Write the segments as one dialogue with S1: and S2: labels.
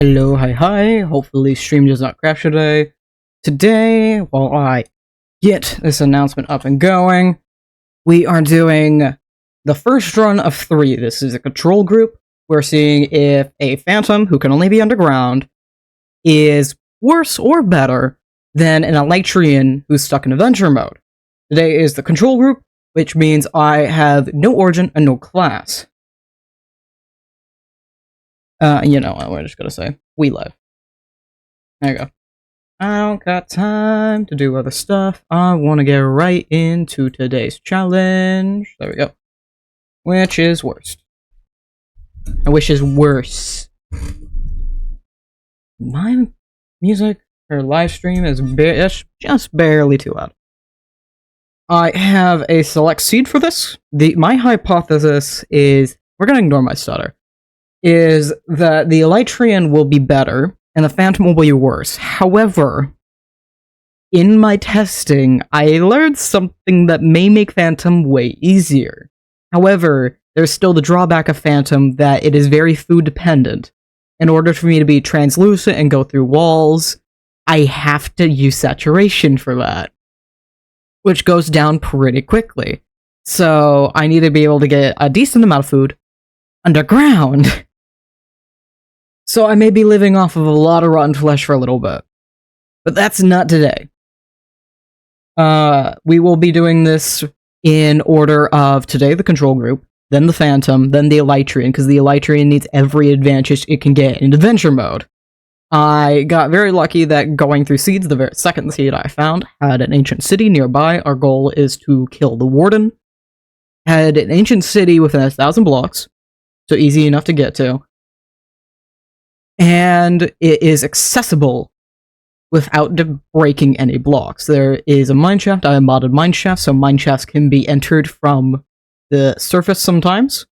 S1: Hello, hi. Hopefully stream does not crash today. Today, while I get this announcement up and going, we are doing the first run of 3. This is a control group. We're seeing if a phantom, who can only be underground, is worse or better than an Elytrian who's stuck in adventure mode. Today is the control group, which means I have no origin and no class. You know what we're just gonna say. We live. There you go. I don't got time to do other stuff. I want to get right into today's challenge. There we go. Which is worst? Which is worse? My music or live stream is just barely too loud. I have a select seed for this. My hypothesis is, we're gonna ignore my stutter, is that the Elytrian will be better and the Phantom will be worse. However, in my testing, I learned something that may make Phantom way easier. However, there's still the drawback of Phantom that it is very food dependent. In order for me to be translucent and go through walls, I have to use saturation for that, which goes down pretty quickly. So I need to be able to get a decent amount of food underground. So I may be living off of a lot of rotten flesh for a little bit. But that's not today. We will be doing this in order of today the control group, then the Phantom, then the Elytrian, because the Elytrian needs every advantage it can get in adventure mode. I got very lucky that going through seeds, the very second seed I found had an ancient city nearby. Our goal is to kill the warden. Had an ancient city within 1,000 blocks, so easy enough to get to. And it is accessible without breaking any blocks. There is a mineshaft. I have modded mineshaft, so mineshafts can be entered from the surface sometimes.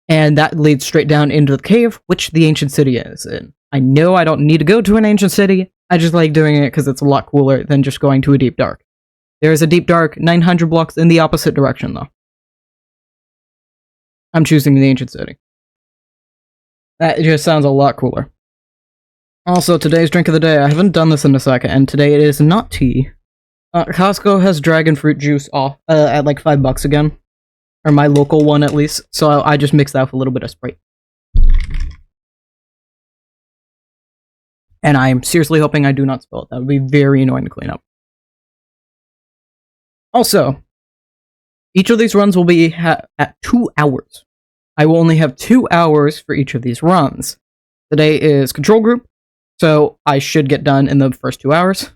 S1: And that leads straight down into the cave, which the ancient city is in. I know I don't need to go to an ancient city. I just like doing it because it's a lot cooler than just going to a deep dark. There is a deep dark 900 blocks in the opposite direction, though. I'm choosing the ancient city. That just sounds a lot cooler. Also, today's drink of the day. I haven't done this in a second, and today it is not tea. Costco has dragon fruit juice off at like $5 again. Or my local one, at least. So I just mixed that with a little bit of Sprite. And I'm seriously hoping I do not spill it. That would be very annoying to clean up. Also, each of these runs will be at 2 hours. I will only have 2 hours for each of these runs. Today is control group, so I should get done in the first 2 hours.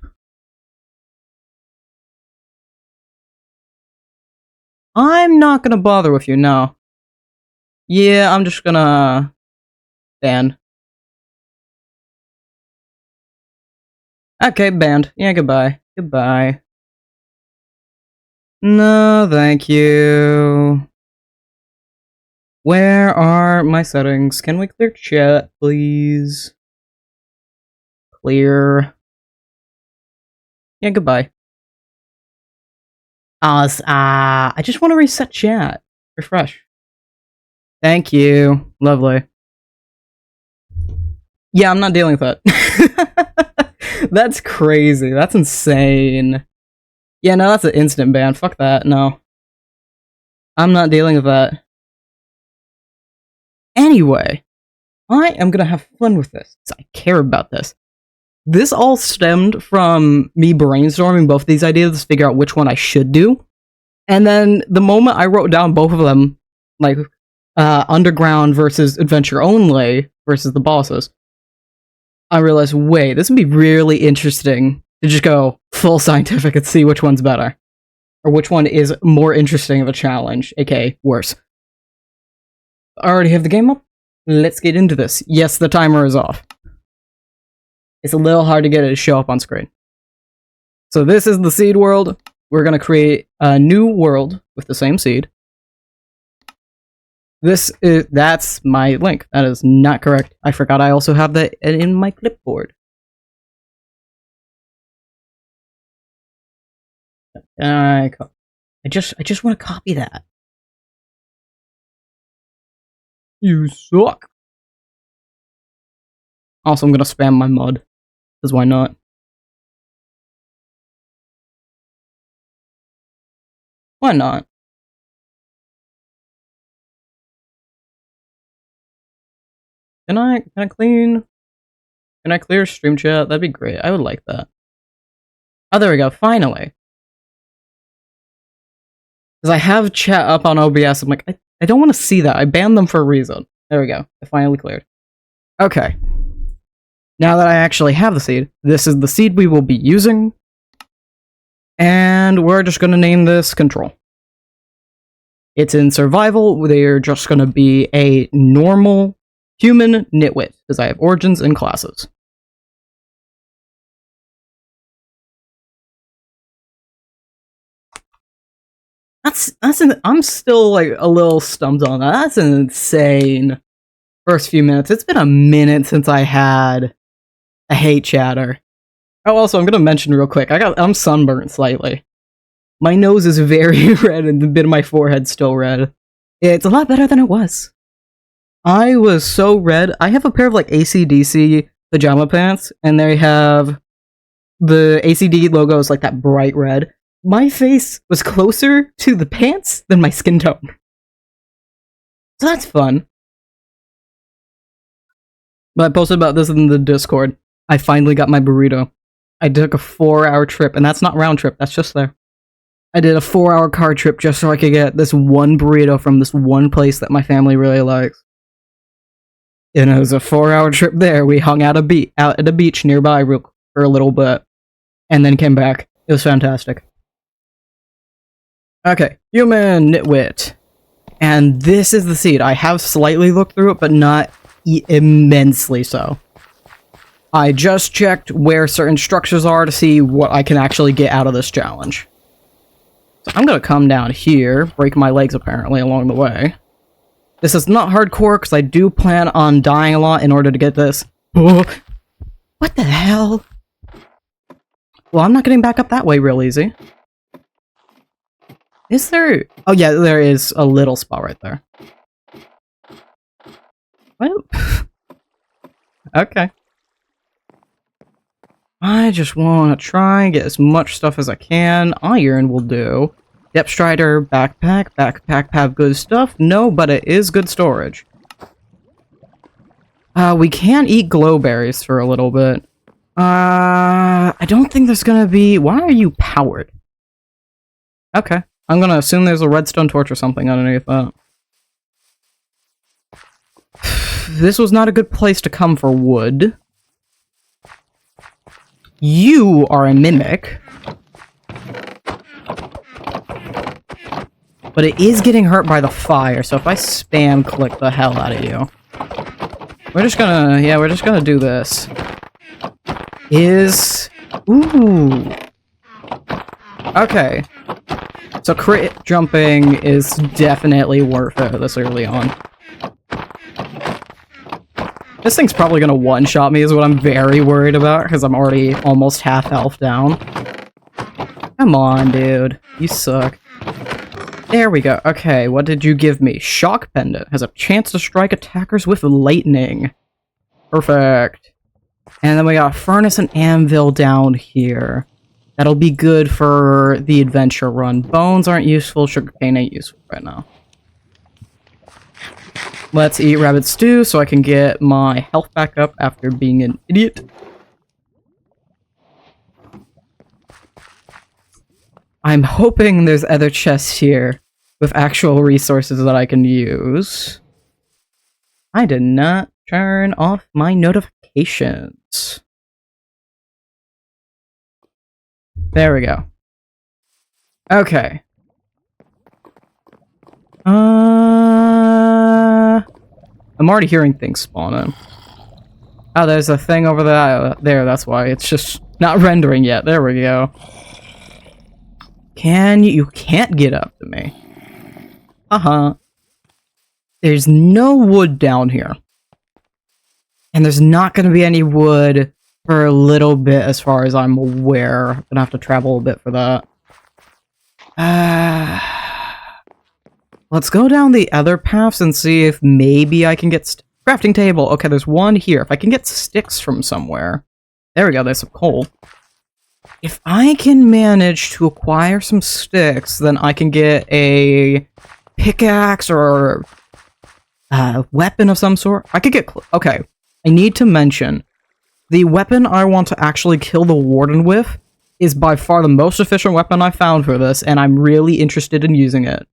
S1: I'm not gonna bother with you, no. Yeah, I'm just gonna ban. Okay, banned. Yeah, goodbye. Goodbye. No, thank you. Where are my settings? Can we clear chat, please? Clear. Yeah, goodbye. I just want to reset chat. Refresh. Thank you. Lovely. Yeah, I'm not dealing with that. That's crazy. That's insane. Yeah, no, that's an instant ban. Fuck that. No. I'm not dealing with that. Anyway, I am gonna have fun with this, because I care about this. This all stemmed from me brainstorming both these ideas to figure out which one I should do. And then the moment I wrote down both of them, like, underground versus adventure only versus the bosses, I realized, wait, this would be really interesting to just go full scientific and see which one's better. Or which one is more interesting of a challenge, aka worse. I already have the game up. Let's get into this. Yes, the timer is off. It's a little hard to get it to show up on screen. So this is the seed world. We're going to create a new world with the same seed. That's my link. That is not correct. I forgot I also have that in my clipboard. I just want to copy that. You suck. Also, I'm gonna spam my mud. Because why not? Why not? Can I clean? Can I clear stream chat? That'd be great. I would like that. Oh, there we go. Finally. Because I have chat up on OBS. I'm like, I don't want to see that. I banned them for a reason. There we go. I finally cleared. Okay. Now that I actually have the seed, this is the seed we will be using. And we're just going to name this Control. It's in survival. They're just going to be a normal human nitwit, because I have origins and classes. I'm still like a little stumped on that. That's an insane first few minutes. It's been a minute since I had a hate chatter. Oh, also, I'm gonna mention real quick, I'm sunburnt slightly. My nose is very red and the bit of my forehead still red. It's a lot better than it was. I was so red. I have a pair of like AC/DC pajama pants, and they have the ACD logo is like that bright red. My face was closer to the pants than my skin tone. So that's fun. But I posted about this in the Discord. I finally got my burrito. I took a 4-hour trip, and that's not round trip, that's just there. I did a 4-hour car trip just so I could get this one burrito from this one place that my family really likes. And it was a 4-hour trip there. We hung out at a beach nearby for a little bit, and then came back. It was fantastic. Okay, human nitwit. And this is the seed. I have slightly looked through it, but not immensely so. I just checked where certain structures are to see what I can actually get out of this challenge. So I'm gonna come down here, break my legs apparently along the way. This is not hardcore, because I do plan on dying a lot in order to get this. Oh, what the hell? Well, I'm not getting back up that way real easy. Is there... Oh yeah, there is a little spot right there. Well... Okay. I just want to try and get as much stuff as I can. Iron will do. Depth Strider, backpack. Backpack have good stuff? No, but it is good storage. We can eat glowberries for a little bit. I don't think there's gonna be... Why are you powered? Okay. I'm gonna assume there's a redstone torch or something underneath that. This was not a good place to come for wood. You are a mimic. But it is getting hurt by the fire, so if I spam click the hell out of you. We're just gonna do this. Ooh. Okay. So crit jumping is definitely worth it this early on. This thing's probably gonna one-shot me is what I'm very worried about, because I'm already almost half health down. Come on, dude. You suck. There we go. Okay, what did you give me? Shock Pendant. Has a chance to strike attackers with lightning. Perfect. And then we got Furnace and Anvil down here. That'll be good for the adventure run. Bones aren't useful, sugarcane ain't useful right now. Let's eat rabbit stew so I can get my health back up after being an idiot. I'm hoping there's other chests here with actual resources that I can use. I did not turn off my notifications. There we go. Okay. I'm already hearing things spawning. Oh, there's a thing over there, that's why. It's just not rendering yet. There we go. You can't get up to me. There's no wood down here. And there's not going to be any wood for a little bit as far as I'm aware. I'm gonna have to travel a bit for that. Let's go down the other paths and see if maybe I can get Crafting table. Okay, there's one here. If I can get sticks from somewhere. There we go, there's some coal. If I can manage to acquire some sticks, then I can get a pickaxe or a weapon of some sort. I could get... Okay, I need to mention, the weapon I want to actually kill the warden with is by far the most efficient weapon I found for this, and I'm really interested in using it.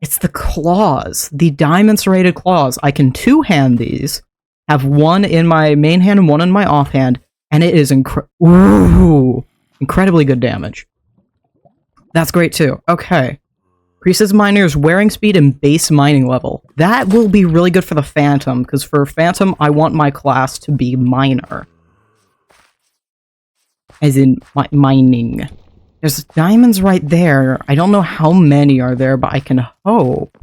S1: It's the claws. The diamond serrated claws. I can two-hand these, have one in my main hand and one in my offhand, and it is incredibly good damage. That's great too. Okay. Increases miner's wearing speed and base mining level. That will be really good for the Phantom, because for Phantom, I want my class to be miner. As in, mining. There's diamonds right there. I don't know how many are there, but I can hope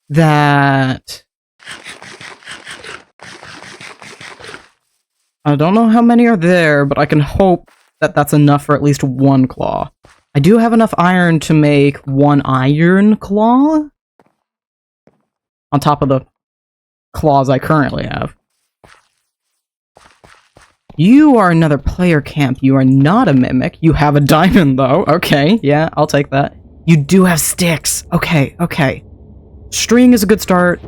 S1: that... I don't know how many are there, but I can hope that that's enough for at least one claw. I do have enough iron to make one iron claw, on top of the claws I currently have. You are another player camp. You are not a mimic. You have a diamond, though. Okay, yeah, I'll take that. You do have sticks. Okay, okay. String is a good start.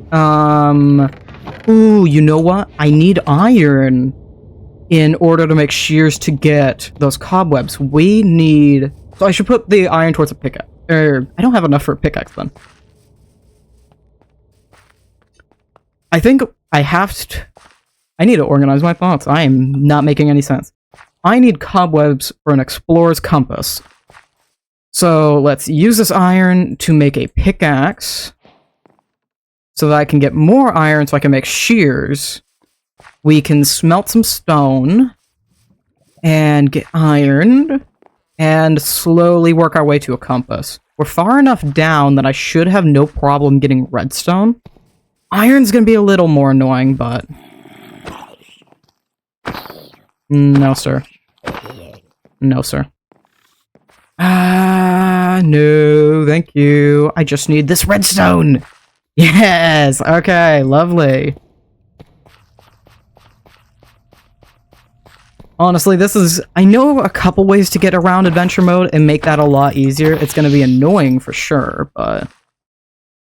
S1: Ooh, you know what? I need iron in order to make shears to get those cobwebs. We need... So I should put the iron towards a pickaxe. I don't have enough for a pickaxe, then. I think I have to... I need to organize my thoughts. I am not making any sense. I need cobwebs for an explorer's compass. So let's use this iron to make a pickaxe, so that I can get more iron so I can make shears. We can smelt some stone, and get iron, and slowly work our way to a compass. We're far enough down that I should have no problem getting redstone. Iron's gonna be a little more annoying, but... No, sir. No, sir. No, thank you. I just need this redstone! Yes! Okay, lovely. Honestly, this is... I know a couple ways to get around adventure mode and make that a lot easier. It's gonna be annoying for sure, but...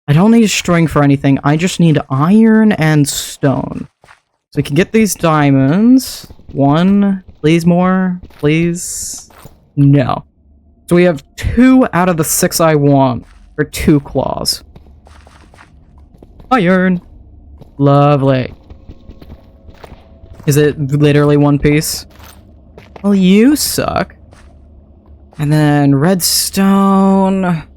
S1: I don't need string for anything. I just need iron and stone. So we can get these diamonds. One. Please more. Please. No. So we have 2 out of the 6 I want for 2 claws. Iron. Lovely. Is it literally one piece? Well, you suck. And then redstone.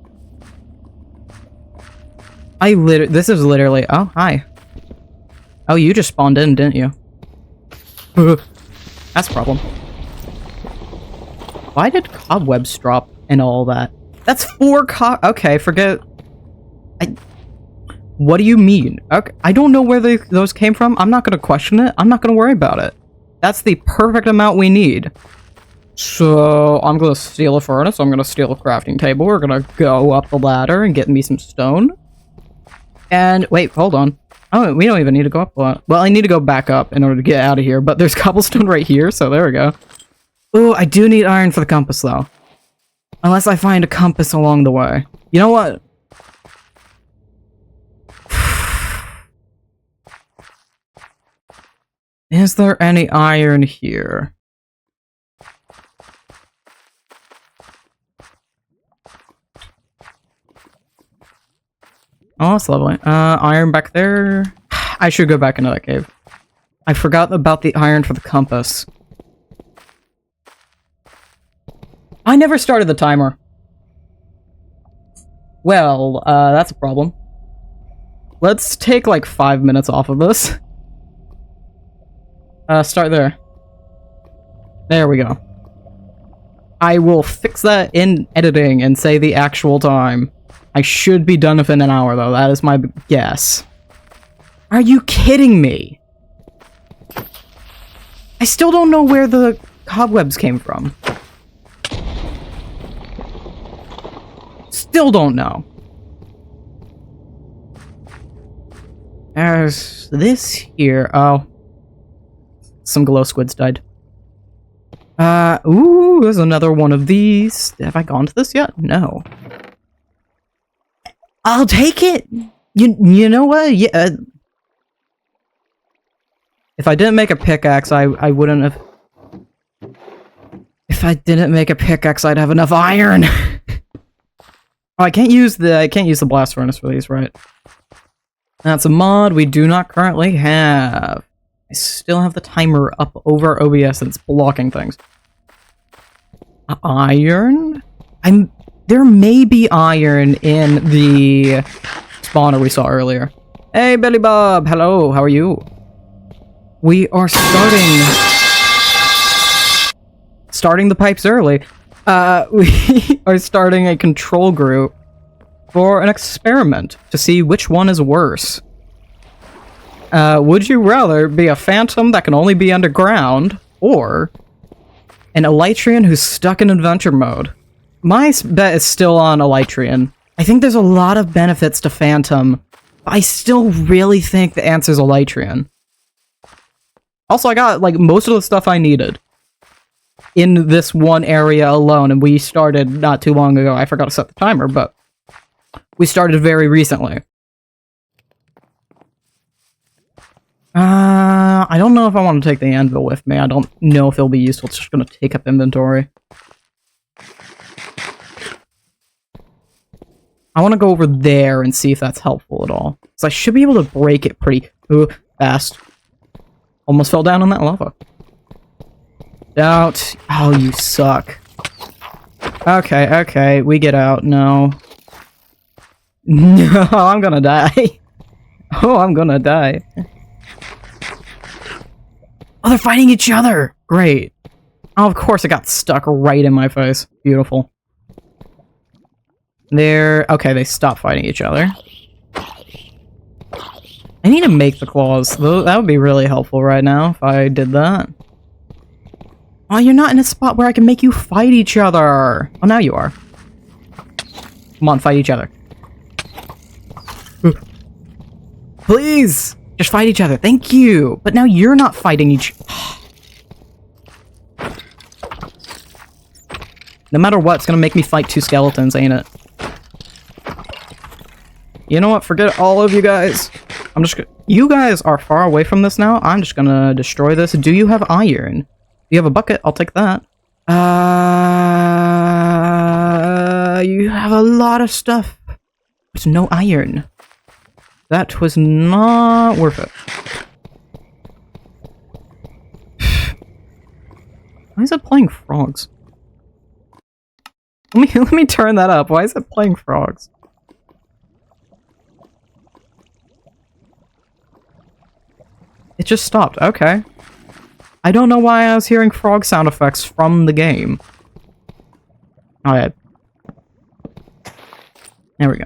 S1: This is literally... Oh, hi. Oh, you just spawned in, didn't you? That's a problem. Why did cobwebs drop and all that? That's 4 Okay, forget... What do you mean? Okay, I don't know where those came from. I'm not gonna question it. I'm not gonna worry about it. That's the perfect amount we need. So, I'm gonna steal a furnace. I'm gonna steal a crafting table. We're gonna go up the ladder and get me some stone. And, wait, hold on. Oh, we don't even need to go up a lot. Well, I need to go back up in order to get out of here, but there's cobblestone right here, so there we go. Ooh, I do need iron for the compass, though. Unless I find a compass along the way. You know what? Is there any iron here? Oh, that's lovely. Iron back there. I should go back into that cave. I forgot about the iron for the compass. I never started the timer. Well, that's a problem. Let's take like 5 minutes off of this. Start there. There we go. I will fix that in editing and say the actual time. I should be done within an hour, though. That is my guess. Are you kidding me? I still don't know where the cobwebs came from. Still don't know. There's this here. Oh. Some glow squids died. Ooh, there's another one of these. Have I gone to this yet? No. I'll take it! You know what? Yeah. If I didn't make a pickaxe, I wouldn't have... If I didn't make a pickaxe, I'd have enough iron! Oh, I can't use the blast furnace for these, right? That's a mod we do not currently have. I still have the timer up over OBS and it's blocking things. Iron? There may be iron in the spawner we saw earlier. Hey, Billy Bob! Hello, how are you? We are starting the pipes early. We are starting a control group for an experiment to see which one is worse. Would you rather be a phantom that can only be underground, or an Elytrian who's stuck in adventure mode? My bet is still on Elytrian. I think there's a lot of benefits to Phantom, but I still really think the answer's Elytrian. Also, I got, like, most of the stuff I needed in this one area alone, and we started not too long ago. I forgot to set the timer, but we started very recently. I don't know if I want to take the anvil with me. I don't know if it'll be useful. It's just going to take up inventory. I want to go over there and see if that's helpful at all. So I should be able to break it pretty fast. Almost fell down on that lava. Out. Oh, you suck. Okay, we get out. No. No, I'm gonna die. Oh, I'm gonna die. Oh, they're fighting each other! Great. Oh, of course it got stuck right in my face. Beautiful. Okay, they stopped fighting each other. I need to make the claws. That would be really helpful right now if I did that. Oh, you're not in a spot where I can make you fight each other! Oh, now you are. Come on, fight each other. Please! Just fight each other. Thank you! But now you're not fighting each... No matter what, it's gonna make me fight two skeletons, ain't it? You know what? Forget all of you guys. I'm just gonna... You guys are far away from this now. I'm just gonna destroy this. Do you have iron? You have a bucket? I'll take that. You have a lot of stuff. There's no iron. That was not worth it. Why is it playing frogs? Let me turn that up. Why is it playing frogs? It just stopped. Okay. I don't know why I was hearing frog sound effects from the game. Alright. There we go.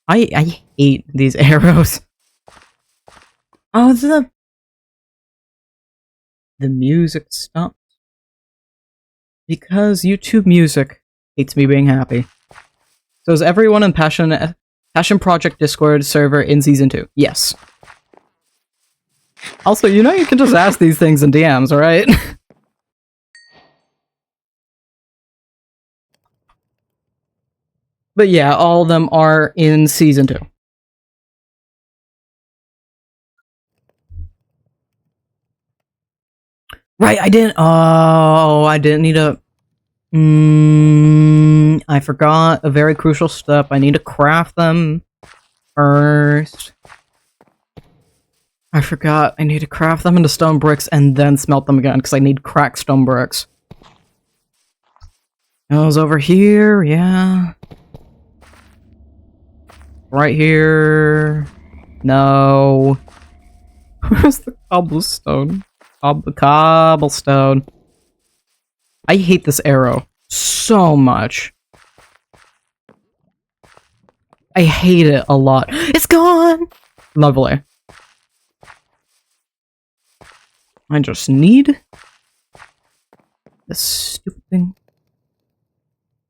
S1: I hate these arrows. Oh, the music stopped. Because YouTube Music hates me being happy. So is everyone in Passion Project Discord server in Season 2? Yes. Also, you know you can just ask these things in DMs, alright? But yeah, all of them are in Season 2. Right, I didn't... Oh, I didn't need a... I forgot a very crucial step. I need to craft them first. I forgot I need to craft them into stone bricks and then smelt them again, because I need cracked stone bricks. Those over here, yeah. Right here. No. Where's the cobblestone? Cobblestone. I hate this arrow so much. I hate it a lot. It's gone! Lovely. I just need this stupid thing.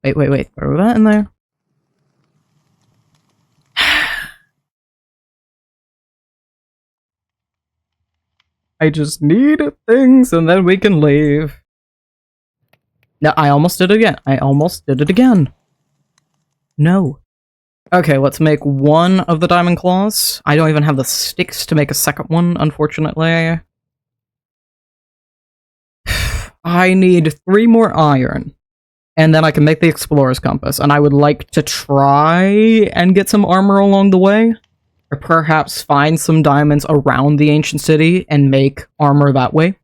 S1: Wait. Throw that in there. I just need things and then we can leave. No, I almost did it again. I almost did it again. No. Okay, let's make one of the diamond claws. I don't even have the sticks to make a second one, unfortunately. I need 3 more iron. And then I can make the explorer's compass. And I would like to try and get some armor along the way. Or perhaps find some diamonds around the ancient city and make armor that way.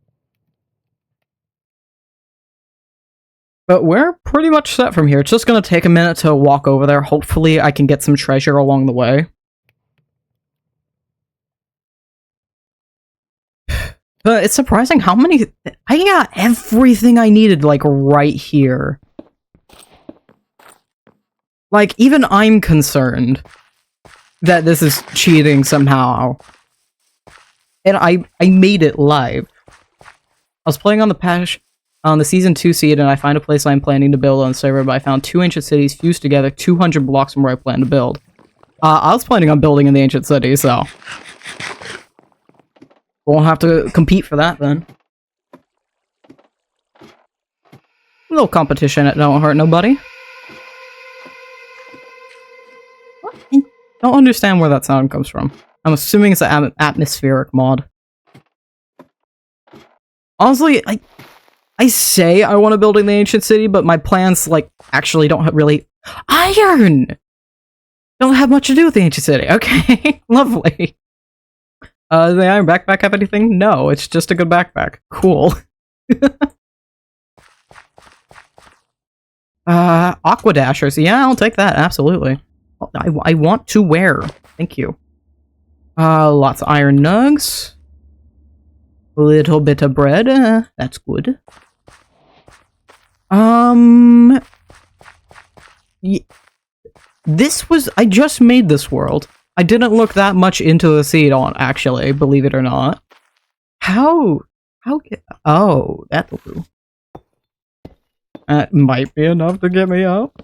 S1: But we're pretty much set from here. It's just gonna take a minute to walk over there. Hopefully I can get some treasure along the way. But it's surprising how many... I got everything I needed, like, right here. Like, even I'm concerned that this is cheating somehow. And I made it live. I was playing on the Season 2 seed, and I find a place I'm planning to build on the server, but I found 2 ancient cities fused together 200 blocks from where I plan to build. I was planning on building in the ancient city, so... Won't have to compete for that, then. A little competition, it don't hurt nobody. I don't understand where that sound comes from. I'm assuming it's an atmospheric mod. Honestly, I say I want to build in the ancient city, but my plans, like, actually don't really... Iron! Don't have much to do with the ancient city. Okay, lovely. Does the iron backpack have anything? No, it's just a good backpack. Cool. Aqua dashers. Yeah, I'll take that, absolutely. I want to wear. Thank you. Lots of iron nugs. A little bit of bread. That's good. This was... I just made this world. I didn't look that much into the seed on, actually, believe it or not. How oh, that'll do. That might be enough to get me up.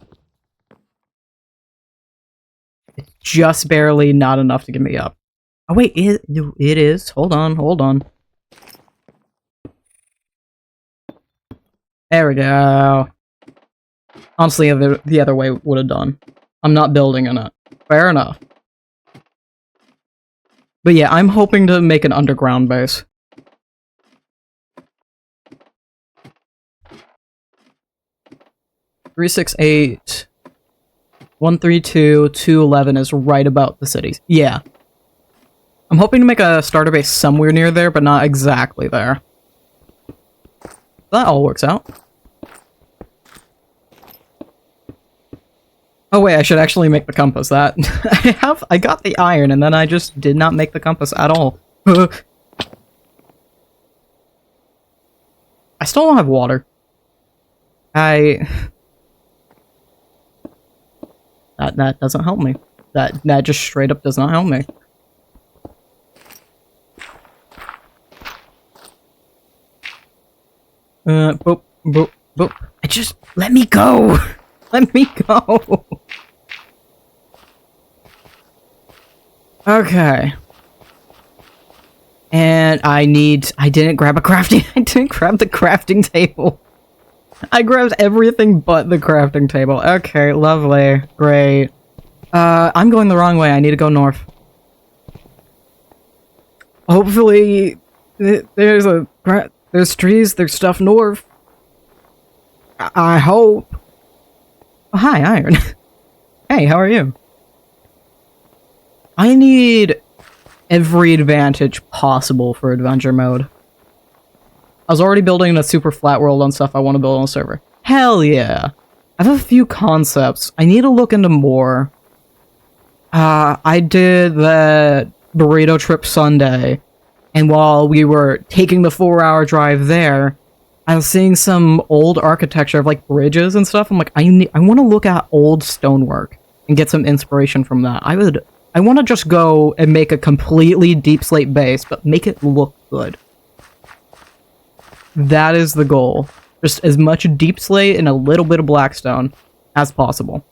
S1: It's just barely not enough to get me up. Oh wait, it is. Hold on. There we go. Honestly, the other way would have done. I'm not building in it. Fair enough. But yeah, I'm hoping to make an underground base. 368, 132, 211 is right about the cities. Yeah. I'm hoping to make a starter base somewhere near there, but not exactly there. That all works out. Oh wait, I should actually make the compass. That I got the iron and then I just did not make the compass at all. I still don't have water. That doesn't help me. That just straight up does not help me. Boop, boop, boop. Let me go! Let me go! Okay. And I didn't grab the crafting table. I grabbed everything but the crafting table. Okay, lovely. Great. I'm going the wrong way. I need to go north. Hopefully, there's trees, there's stuff north. I hope. Oh, hi, Iron. Hey, how are you? I need every advantage possible for adventure mode. I was already building a super flat world on stuff I want to build on a server. Hell yeah! I have a few concepts. I need to look into more. I did the burrito trip Sunday, and while we were taking the 4-hour drive there, I was seeing some old architecture of like bridges and stuff. I'm like, I want to look at old stonework and get some inspiration from that. I want to just go and make a completely deep slate base, but make it look good. That is the goal. Just as much deep slate and a little bit of blackstone as possible.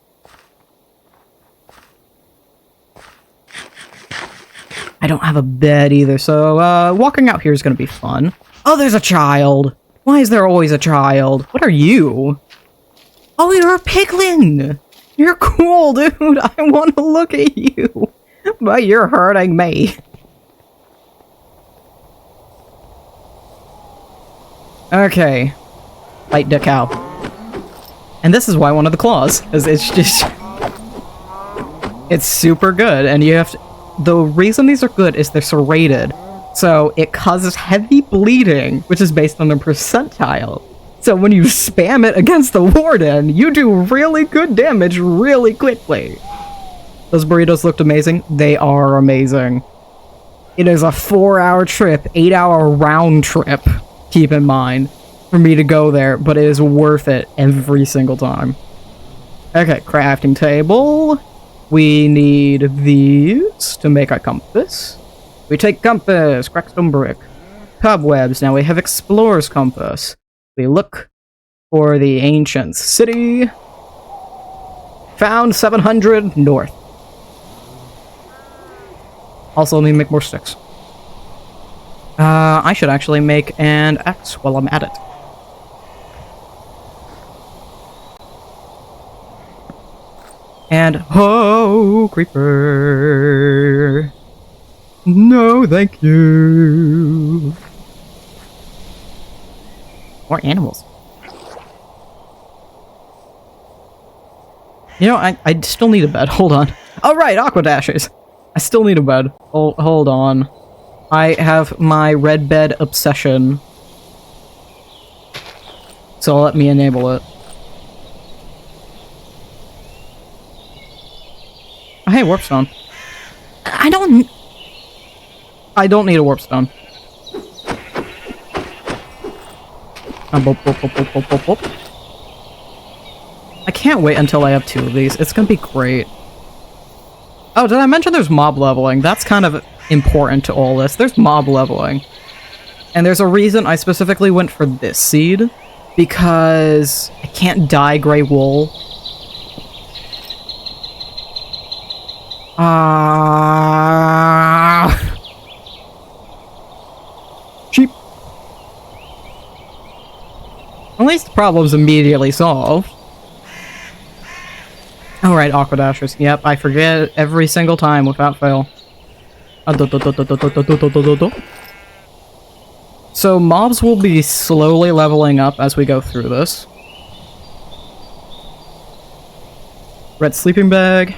S1: I don't have a bed either, so walking out here is gonna be fun. Oh, there's a child! Why is there always a child? What are you? Oh, you're a piglin! You're cool, dude! I want to look at you! But you're hurting me. Okay. Light decal. And this is why one of the claws, because it's just... It's super good, and you have to... The reason these are good is they're serrated, so it causes heavy bleeding, which is based on a percentile. So when you spam it against the warden, you do really good damage really quickly. Those burritos looked amazing. They are amazing. It is a 4-hour trip, 8-hour round trip, keep in mind, for me to go there, but it is worth it every single time. Okay, crafting table. We need these to make our compass. We take compass, crackstone brick, cobwebs. Now we have explorer's compass. We look for the ancient city. Found 700 north. Also, let me make more sticks. I should actually make an axe while I'm at it. And, oh, creeper. No, thank you. More animals. You know, I still need a bed. Hold on. Oh, right, aqua dashes. I still need a bed. Hold on. I have my red bed obsession. So let me enable it. Oh, hey, warpstone. I don't need a warpstone. I can't wait until I have 2 of these. It's gonna be great. Oh, did I mention there's mob leveling? That's kind of important to all this. There's mob leveling. And there's a reason I specifically went for this seed. Because I can't dye gray wool. Sheep. At least the problem's immediately solved. Alright, aqua dashers. Yep, I forget every single time without fail. So mobs will be slowly leveling up as we go through this. Red sleeping bag.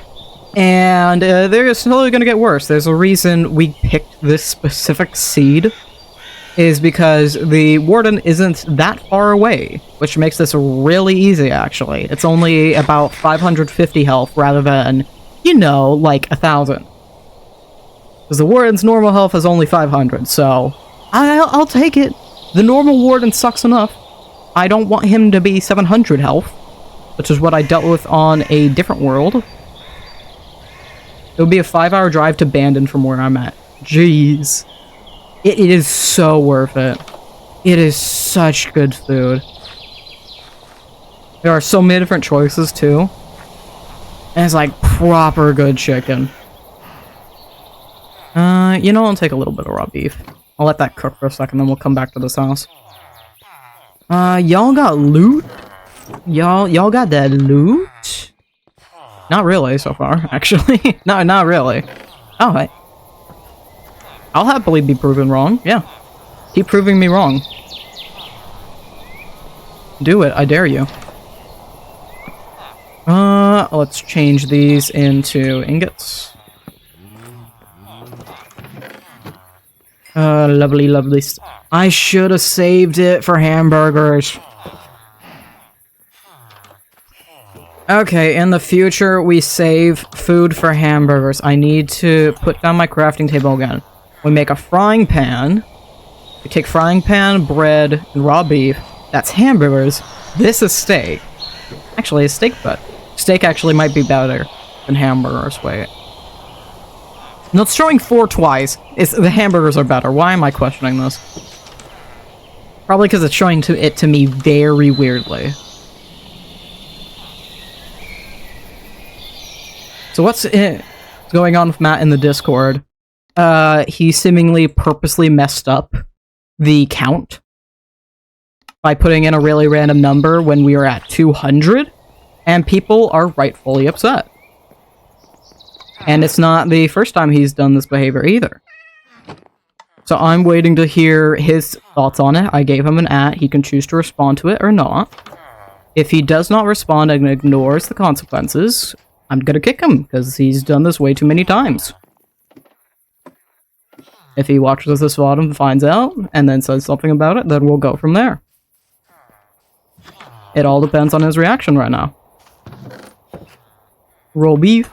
S1: And they're slowly gonna get worse. There's a reason we picked this specific seed. Is because the warden isn't that far away, which makes this really easy, actually. It's only about 550 health rather than, you know, like 1,000. Because the warden's normal health is only 500, so I'll take it. The normal warden sucks enough. I don't want him to be 700 health, which is what I dealt with on a different world. It would be a 5-hour drive to Bandon from where I'm at. Jeez. It is so worth it. It is such good food. There are so many different choices, too. And it's like proper good chicken. You know, I'll take a little bit of raw beef. I'll let that cook for a second, then we'll come back to this house. Y'all got loot? Y'all got that loot? Not really, so far, actually. No, not really. Oh, hey. I'll happily be proven wrong, yeah. Keep proving me wrong. Do it, I dare you. Let's change these into ingots. Lovely, lovely. I should have saved it for hamburgers. Okay, in the future, we save food for hamburgers. I need to put down my crafting table again. We make a frying pan. We take frying pan, bread, and raw beef. That's hamburgers. This is steak. Actually, a steak butt. Steak actually might be better than hamburgers. Wait. No, it's showing 4 twice. The hamburgers are better. Why am I questioning this? Probably because it's showing it to me very weirdly. So what's going on with Matt in the Discord? he seemingly purposely messed up the count by putting in a really random number when we were at 200, and people are rightfully upset. And it's not the first time he's done this behavior either. So I'm waiting to hear his thoughts on it. I gave him an @ he can choose to respond to it or not. If he does not respond and ignores the consequences, I'm gonna kick him, because he's done this way too many times. If he watches this VOD and finds out, and then says something about it, then we'll go from there. It all depends on his reaction right now. Roll beef.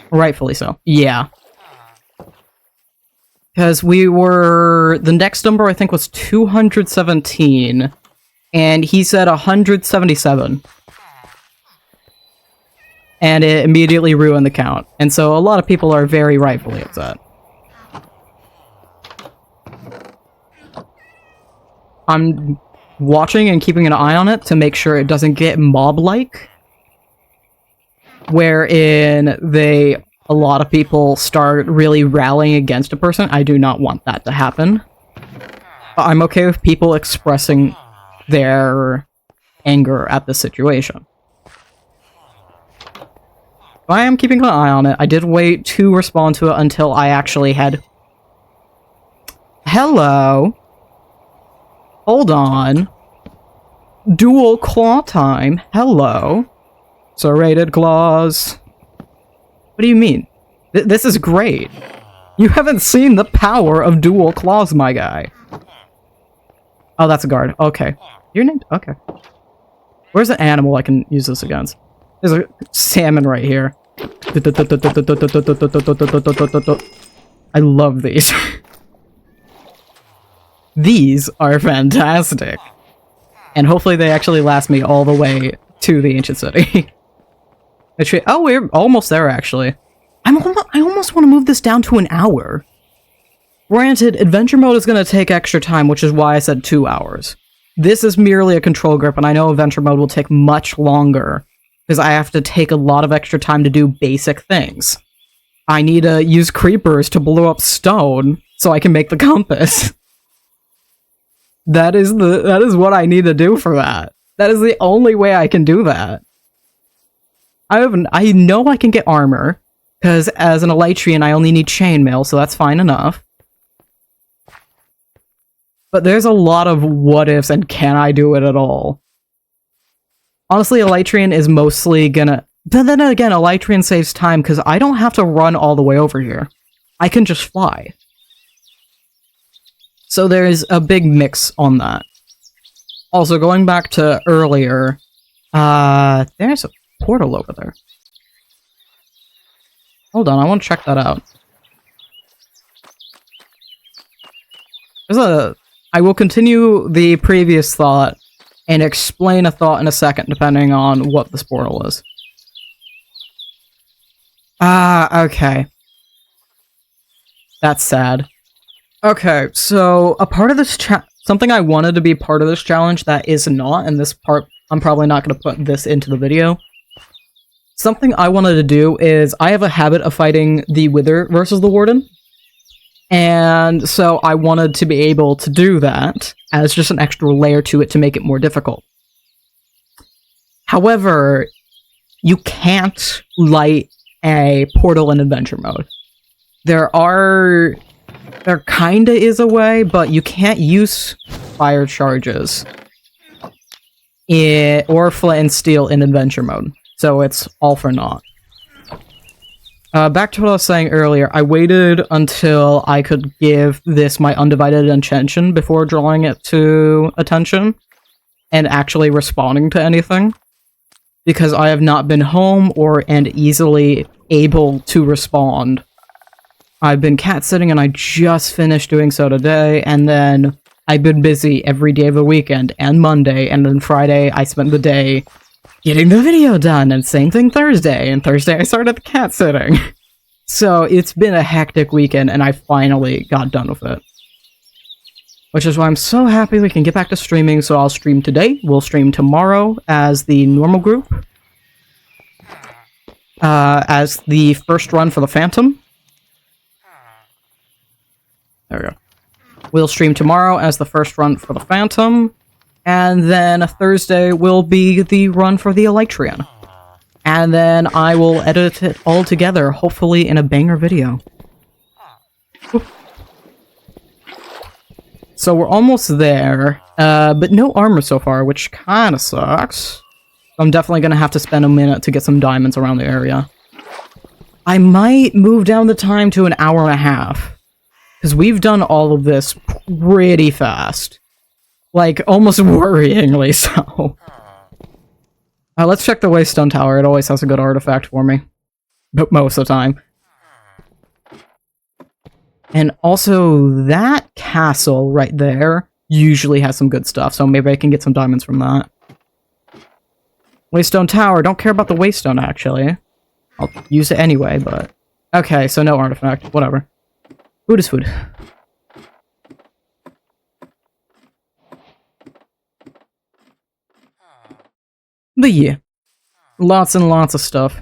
S1: Rightfully so. Yeah. Because we were... the next number, I think, was 217. And he said 177. And it immediately ruined the count. And so a lot of people are very rightfully upset. I'm watching and keeping an eye on it to make sure it doesn't get mob-like, wherein a lot of people start really rallying against a person. I do not want that to happen. But I'm okay with people expressing their anger at the situation. I am keeping an eye on it. I did wait to respond to it until I actually had... Hello? Hold on. Dual claw time. Hello? Serrated claws. What do you mean? This is great. You haven't seen the power of dual claws, my guy. Oh, that's a guard. Okay. Your name? Okay. Where's the animal I can use this against? There's a salmon right here. I love these. These are fantastic. And hopefully they actually last me all the way to the ancient city. Oh, we're almost there, actually. I almost want to move this down to an hour. Granted, adventure mode is going to take extra time, which is why I said 2 hours. This is merely a control grip, and I know adventure mode will take much longer, because I have to take a lot of extra time to do basic things. I need to use creepers to blow up stone, so I can make the compass. That is what I need to do for that. That is the only way I can do that. I know I can get armor, because as an Elytrian I only need chainmail, so that's fine enough. But there's a lot of what ifs and can I do it at all. Honestly, Elytrian is mostly gonna... But then again, Elytrian saves time because I don't have to run all the way over here. I can just fly. So there's a big mix on that. Also, going back to earlier, there's a portal over there. Hold on, I want to check that out. I will continue the previous thought and explain a thought in a second, depending on what this portal is. Okay. That's sad. Okay, so a part of this something I wanted to be part of this challenge that is not, and this part, I'm probably not going to put this into the video. Something I wanted to do is, I have a habit of fighting the Wither versus the Warden. And so I wanted to be able to do that as just an extra layer to it to make it more difficult. However, you can't light a portal in adventure mode. There kinda is a way, but you can't use fire charges or flint and steel in adventure mode. So it's all for naught. Back to what I was saying earlier, I waited until I could give this my undivided attention before drawing it to attention and actually responding to anything, because I have not been home and easily able to respond. I've been cat sitting and I just finished doing so today, and then I've been busy every day of the weekend and Monday, and then Friday I spent the day getting the video done, and same thing Thursday, and Thursday I started the cat sitting. So it's been a hectic weekend, and I finally got done with it. Which is why I'm so happy we can get back to streaming, so I'll stream today, we'll stream tomorrow as the normal group. as the first run for the Phantom. There we go. We'll stream tomorrow as the first run for the Phantom, and then Thursday will be the run for the Elytrian. And then I will edit it all together, hopefully in a banger video. So we're almost there, but no armor so far, which kinda sucks. I'm definitely gonna have to spend a minute to get some diamonds around the area. I might move down the time to an hour and a half. Because we've done all of this pretty fast. Like, almost worryingly so. Let's check the Waystone Tower. It always has a good artifact for me. But most of the time. And also, that castle right there usually has some good stuff, so maybe I can get some diamonds from that. Waystone Tower. Don't care about the Waystone, actually. I'll use it anyway, but... Okay, so no artifact. Whatever. Food is food. But yeah. Lots and lots of stuff.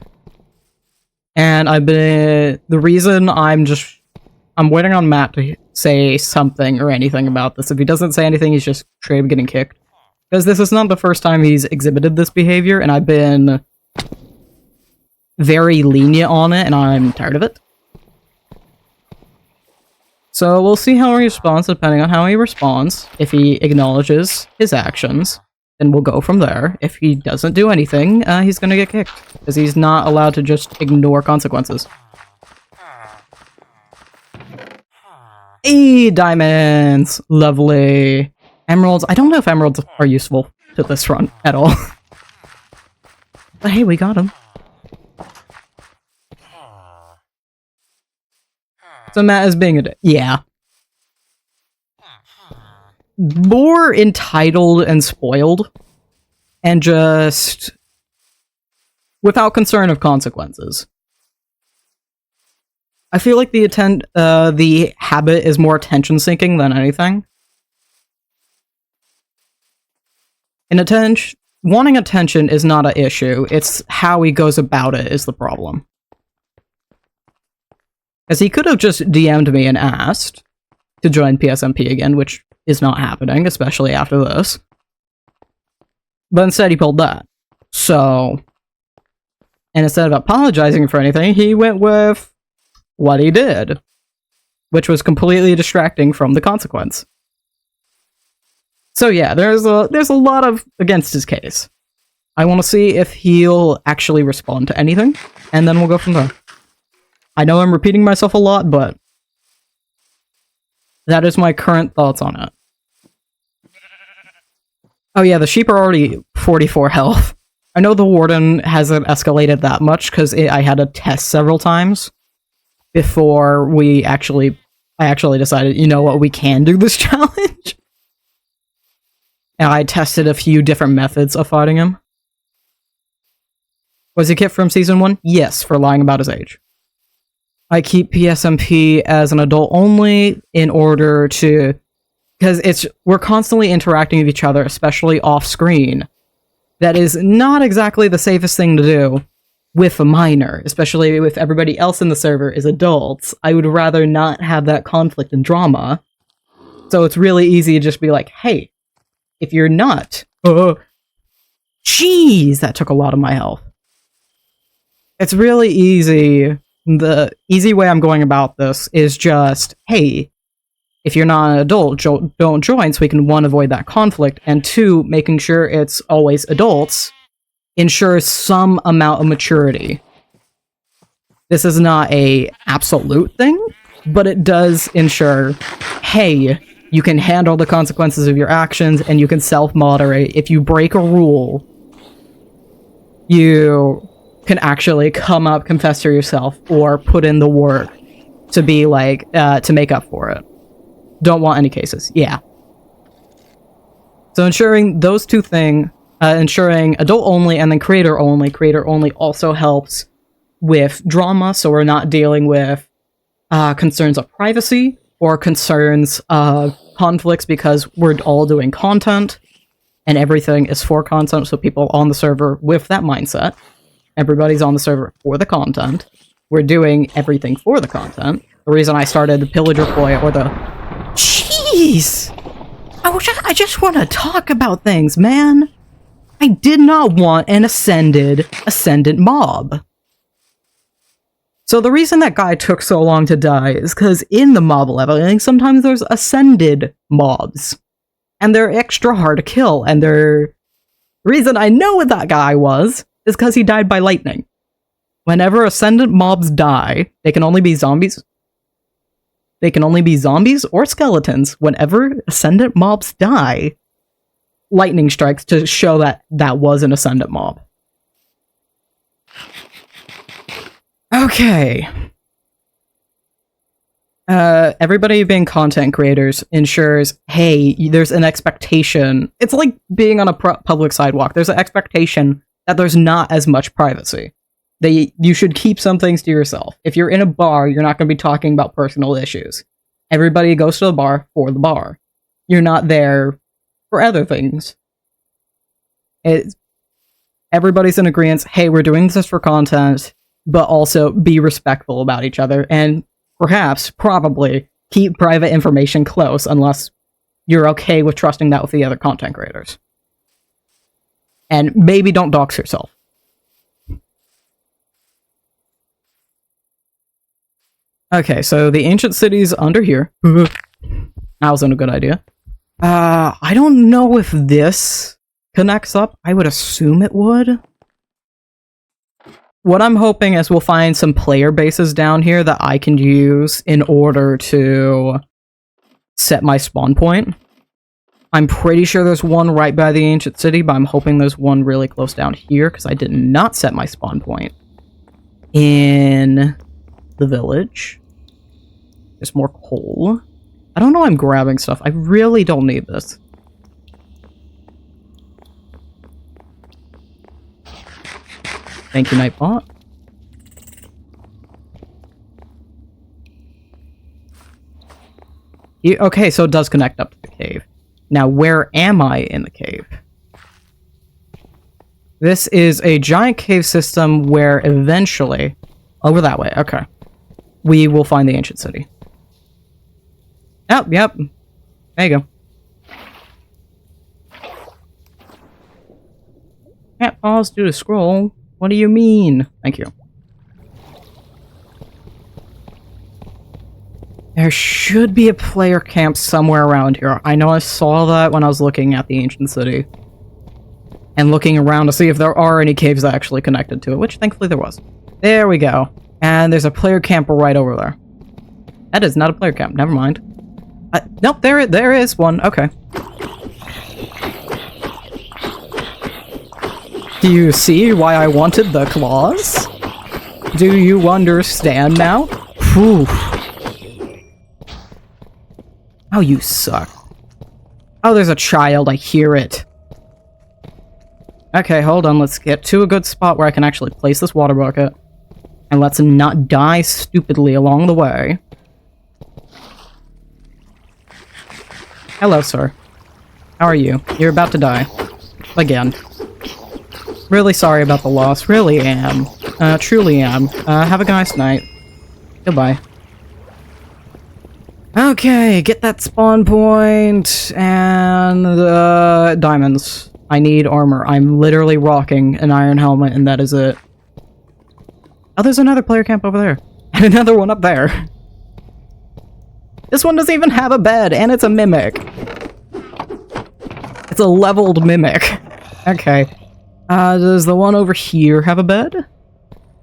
S1: And I've been... The reason I'm waiting on Matt to say something or anything about this. If he doesn't say anything, he's just straight up getting kicked. Because this is not the first time he's exhibited this behavior, and I've been very lenient on it, and I'm tired of it. So we'll see how he responds, depending on how he responds. If he acknowledges his actions, then we'll go from there. If he doesn't do anything, he's gonna get kicked. Because he's not allowed to just ignore consequences. Hey, diamonds! Lovely. Emeralds. I don't know if emeralds are useful to this run at all. But hey, we got them. So Matt is being a dick. Yeah. More entitled and spoiled. And just... without concern of consequences. I feel like the habit is more attention-seeking than anything. And wanting attention is not an issue, it's how he goes about it is the problem. Because he could have just DM'd me and asked to join PSMP again, which is not happening, especially after this. But instead he pulled that. So... and instead of apologizing for anything, he went with what he did. Which was completely distracting from the consequence. So yeah, there's a lot of against his case. I want to see if he'll actually respond to anything, and then we'll go from there. I know I'm repeating myself a lot, but that is my current thoughts on it. Oh yeah, the sheep are already 44 health. I know the warden hasn't escalated that much, because I had to test several times before I actually decided, you know what, we can do this challenge. And I tested a few different methods of fighting him. Was he kicked from Season 1? Yes, for lying about his age. I keep PSMP as an adult only in order to... because we're constantly interacting with each other, especially off-screen. That is not exactly the safest thing to do with a minor, especially if everybody else in the server is adults. I would rather not have that conflict and drama. So it's really easy to just be like, hey, if you're not... jeez, that took a lot of my health. It's really easy. The easy way I'm going about this is just, hey, if you're not an adult, don't join, so we can, 1, avoid that conflict, and 2, making sure it's always adults ensures some amount of maturity. This is not a absolute thing, but it does ensure, hey, you can handle the consequences of your actions, and you can self-moderate. If you break a rule, you can actually come up, confess to yourself, or put in the work to be like, to make up for it. Don't want any cases. Yeah. So ensuring those two things, ensuring adult only and then creator only. Creator only also helps with drama, so we're not dealing with concerns of privacy or concerns of conflicts, because we're all doing content and everything is for content, so people on the server with that mindset. Everybody's on the server for the content. We're doing everything for the content. The reason I started the pillage reploy or the... Jeez! I just want to talk about things, man! I did not want an ascendant mob. So the reason that guy took so long to die is because in the mob leveling, sometimes there's ascended mobs. And they're extra hard to kill, and the reason I know what that guy was is because he died by lightning. Whenever ascendant mobs die, they can only be zombies. They can only be zombies or skeletons. Whenever ascendant mobs die, lightning strikes to show that that was an ascendant mob. Okay. Everybody being content creators ensures, hey, there's an expectation. It's like being on a public sidewalk. There's an expectation that there's not as much privacy. You should keep some things to yourself. If you're in a bar, you're not going to be talking about personal issues. Everybody goes to the bar for the bar. You're not there for other things. Everybody's in agreement, hey, we're doing this for content, but also be respectful about each other, and perhaps, probably, keep private information close unless you're okay with trusting that with the other content creators. And maybe don't dox yourself. Okay, so the ancient city's under here. That wasn't a good idea. I don't know if this connects up. I would assume it would. What I'm hoping is we'll find some player bases down here that I can use in order to set my spawn point. I'm pretty sure there's one right by the ancient city, but I'm hoping there's one really close down here, because I did not set my spawn point in the village. There's more coal. I don't know I'm grabbing stuff. I really don't need this. Thank you, Nightbot. Okay, so it does connect up to the cave. Now, where am I in the cave? This is a giant cave system where eventually... Over that way, okay. We will find the ancient city. Yep. There you go. Can't pause to scroll. What do you mean? Thank you. There should be a player camp somewhere around here. I know I saw that when I was looking at the ancient city. And looking around to see if there are any caves that actually connected to it, which thankfully there was. There we go. And there's a player camp right over there. That is not a player camp, never mind. Nope, there is one, okay. Do you see why I wanted the claws? Do you understand now? Phew. Oh, you suck. Oh, there's a child, I hear it. Okay, hold on, let's get to a good spot where I can actually place this water bucket. And let's not die stupidly along the way. Hello, sir. How are you? You're about to die. Again. Really sorry about the loss. Really am. Truly am. Have a nice night. Goodbye. Okay, get that spawn point, and, diamonds. I need armor. I'm literally rocking an iron helmet, and that is it. Oh, there's another player camp over there. And another one up there. This one doesn't even have a bed, and it's a mimic. It's a leveled mimic. Okay. Does the one over here have a bed?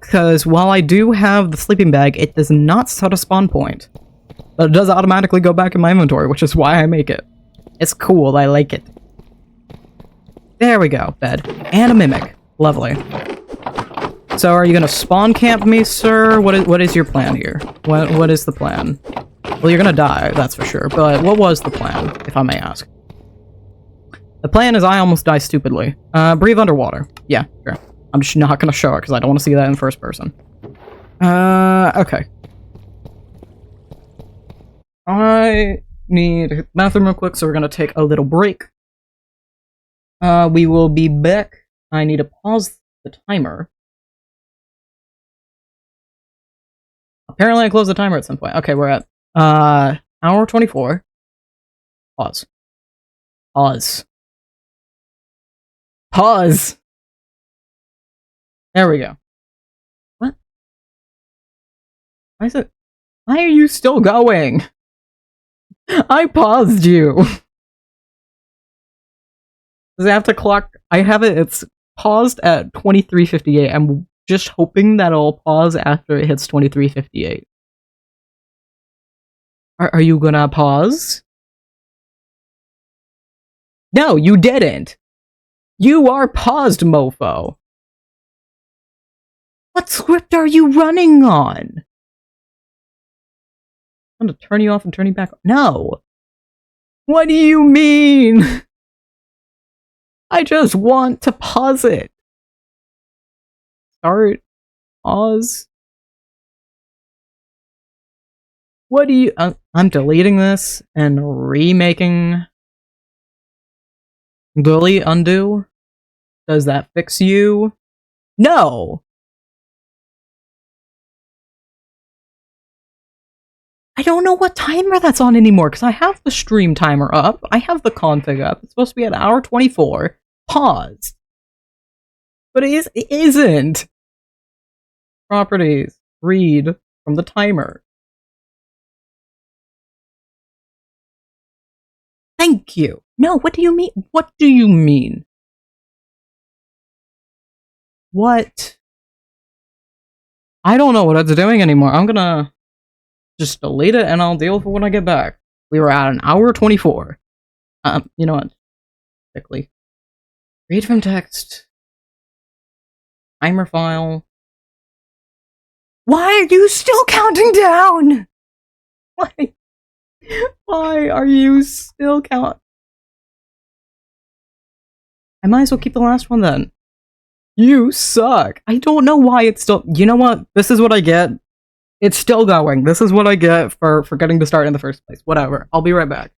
S1: Because while I do have the sleeping bag, it does not set a spawn point. But it does automatically go back in my inventory, which is why I make it. It's cool, I like it. There we go, bed. And a mimic. Lovely. So are you gonna spawn camp me, sir? What is your plan here? What is the plan? Well, you're gonna die, that's for sure, but what was the plan, if I may ask? The plan is I almost die stupidly. Breathe underwater. Yeah, sure. I'm just not gonna show it, because I don't want to see that in first person. Okay. I need to hit the bathroom real quick, so we're gonna take a little break. We will be back. I need to pause the timer. Apparently I closed the timer at some point. Okay, we're at hour 24. Pause. Pause. Pause! There we go. What? Why is it? Why are you still going? I paused you. Does it have to clock? I have it. It's paused at 23:58. I'm just hoping that it'll pause after it hits 23:58. Are you gonna pause? No, you didn't. You are paused, mofo. What script are you running on? I'm gonna turn you off and turn you back on. No. What do you mean? I just want to pause it. Start. Pause. What do you... I'm deleting this and remaking... Delete, undo? Does that fix you? No! I don't know what timer that's on anymore, because I have the stream timer up, I have the config up, it's supposed to be at hour 24, pause. But it isn't! Properties, read from the timer. Thank you! No, what do you mean? What do you mean? What? I don't know what it's doing anymore. I'm gonna just delete it and I'll deal with it when I get back. We were at an hour 24. You know what? Quickly. Read from text. Timer file. Why are you still counting down? Why? Why are you still counting? I might as well keep the last one then. You suck. I don't know why it's still... You know what? This is what I get. It's still going. This is what I get for getting to start in the first place. Whatever. I'll be right back.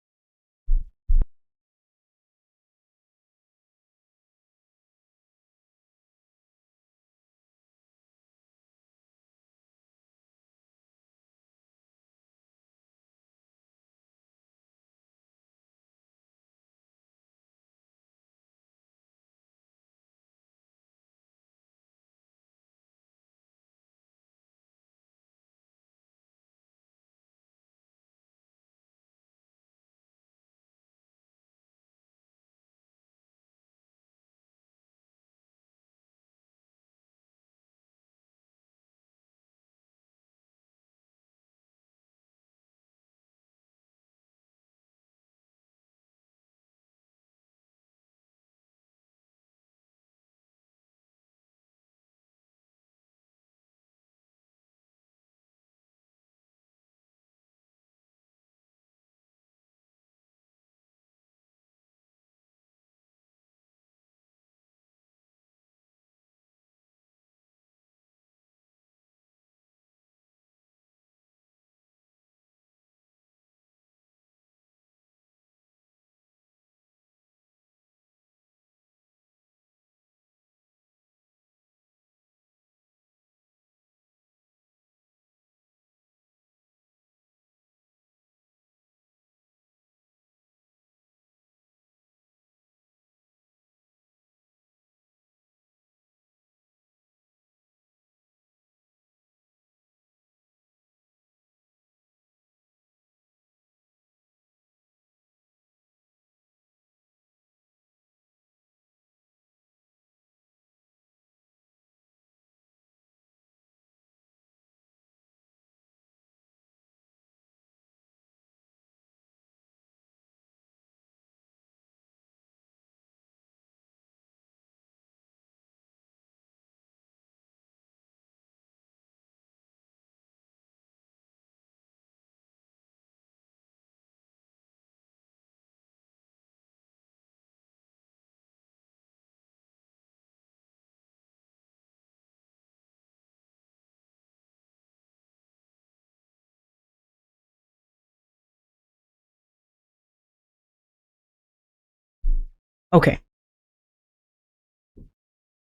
S1: Okay.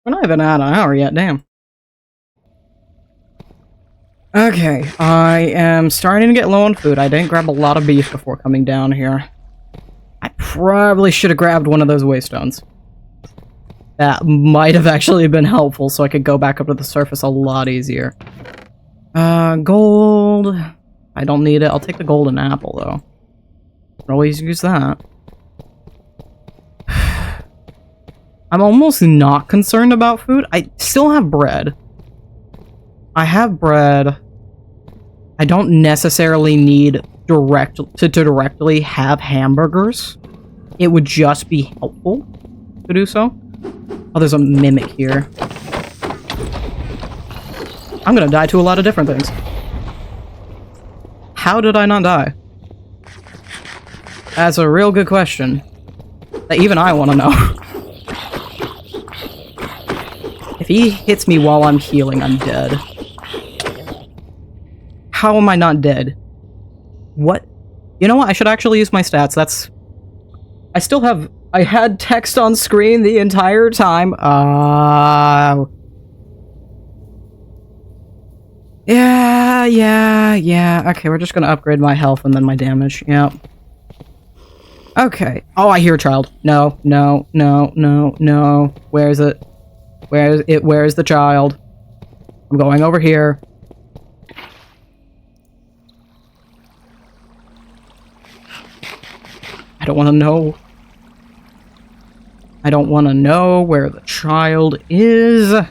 S1: We're not even at an hour yet, damn. Okay, I am starting to get low on food. I didn't grab a lot of beef before coming down here. I probably should have grabbed one of those waystones. That might have actually been helpful, so I could go back up to the surface a lot easier. Gold. I don't need it. I'll take the golden apple, though. I'll always use that. I'm almost not concerned about food. I still have bread. I have bread. I don't necessarily need to directly have hamburgers. It would just be helpful to do so. Oh, there's a mimic here. I'm gonna die to a lot of different things. How did I not die? That's a real good question. That even I want to know. If he hits me while I'm healing, I'm dead. How am I not dead? What? You know what? I should actually use my stats. That's... I had text on screen the entire time. Yeah. Okay, we're just gonna upgrade my health and then my damage. Yep. Okay. Oh, I hear a child. No. Where is it? Where is the child? I'm going over here. I don't want to know. I don't want to know where the child is. I'm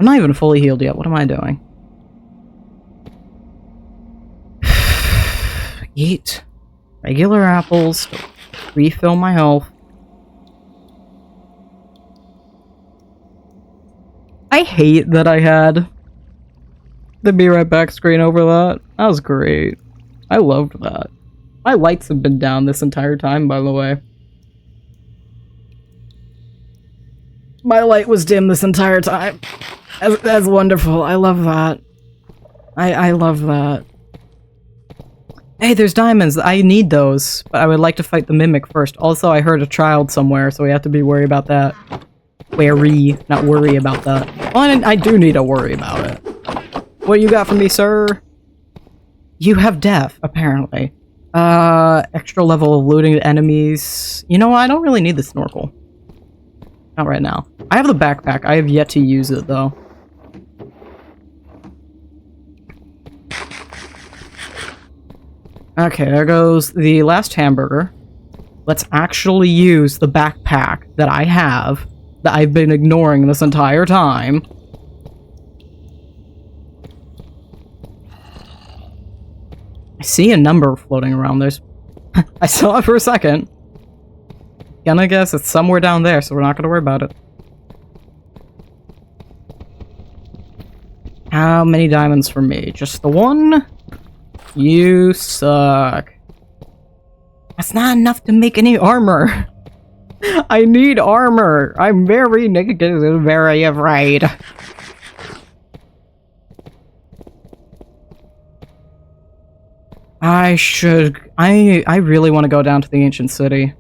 S1: not even fully healed yet. What am I doing? Eat regular apples to refill my health. I hate that I had the be right back screen over that. That was great. I loved that. My lights have been down this entire time, by the way. My light was dim this entire time. That's wonderful. I love that. I love that. Hey, there's diamonds. I need those, but I would like to fight the mimic first. Also, I heard a child somewhere, so we have to be worried about that. Wary, not worry about that. Well, I do need to worry about it. What you got for me, sir? You have death, apparently. Extra level of looting enemies. You know what? I don't really need the snorkel. Not right now. I have the backpack. I have yet to use it, though. Okay, there goes the last hamburger. Let's actually use the backpack that I have, that I've been ignoring this entire time. I see a number floating around. There's... I saw it for a second. Gonna guess it's somewhere down there, so we're not gonna worry about it. How many diamonds for me? Just the one? You suck. That's not enough to make any armor. I need armor. I'm very negative and very afraid. I really want to go down to the ancient city.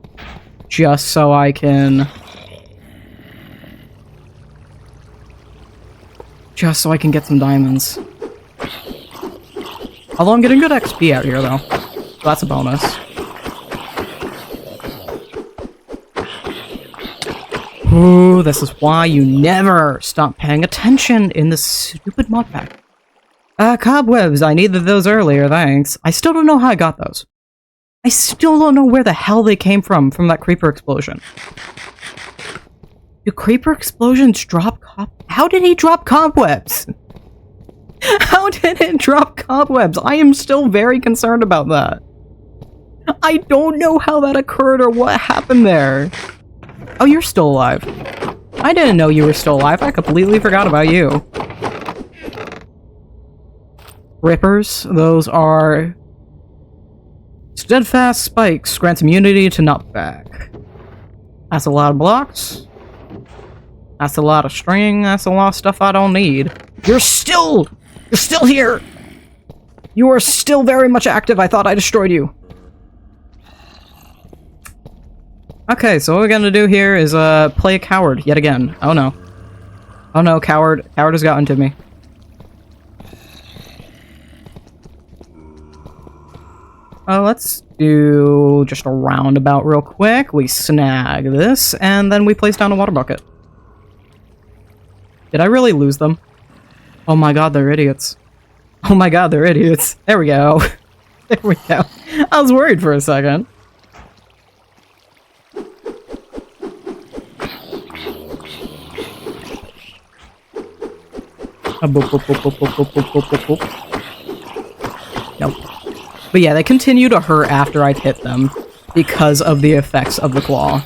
S1: Just so I can... Just so I can get some diamonds. Although I'm getting good XP out here, though. So that's a bonus. Ooh, this is why you never stop paying attention in this stupid modpack. Cobwebs. I needed those earlier, thanks. I still don't know how I got those. I still don't know where the hell they came from that creeper explosion. Do creeper explosions drop How did he drop cobwebs? How did it drop cobwebs? I am still very concerned about that. I don't know how that occurred or what happened there. Oh, you're still alive. I didn't know you were still alive. I completely forgot about you. Rippers, those are... Steadfast spikes grants immunity to knockback. That's a lot of blocks. That's a lot of string. That's a lot of stuff I don't need. You're still here! You are still very much active. I thought I destroyed you. Okay, so what we're gonna do here is, play a coward yet again. Oh no. Oh no, coward. Coward has gotten to me. Let's do just a roundabout real quick. We snag this, and then we place down a water bucket. Did I really lose them? Oh my god, they're idiots. Oh my god, they're idiots. There we go. There we go. I was worried for a second. Nope. But yeah, they continue to hurt after I've hit them because of the effects of the claw.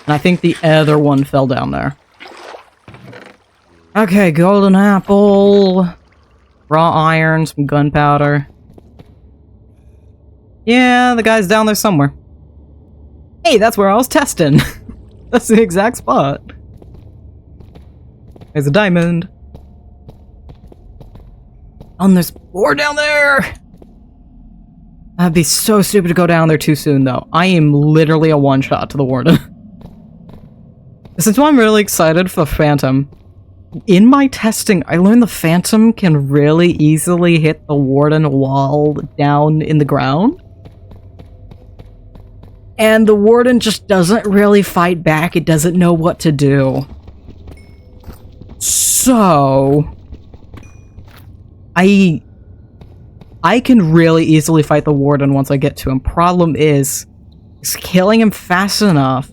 S1: And I think the other one fell down there. Okay, golden apple, raw iron, some gunpowder. Yeah, the guy's down there somewhere. Hey, that's where I was testing. That's the exact spot. There's a diamond. Oh, and there's more down there! That'd be so stupid to go down there too soon, though. I am literally a one-shot to the warden. This is why I'm really excited for the Phantom. In my testing, I learned the Phantom can really easily hit the warden while down in the ground. And the warden just doesn't really fight back. It doesn't know what to do. So I can really easily fight the warden once I get to him. Problem is killing him fast enough.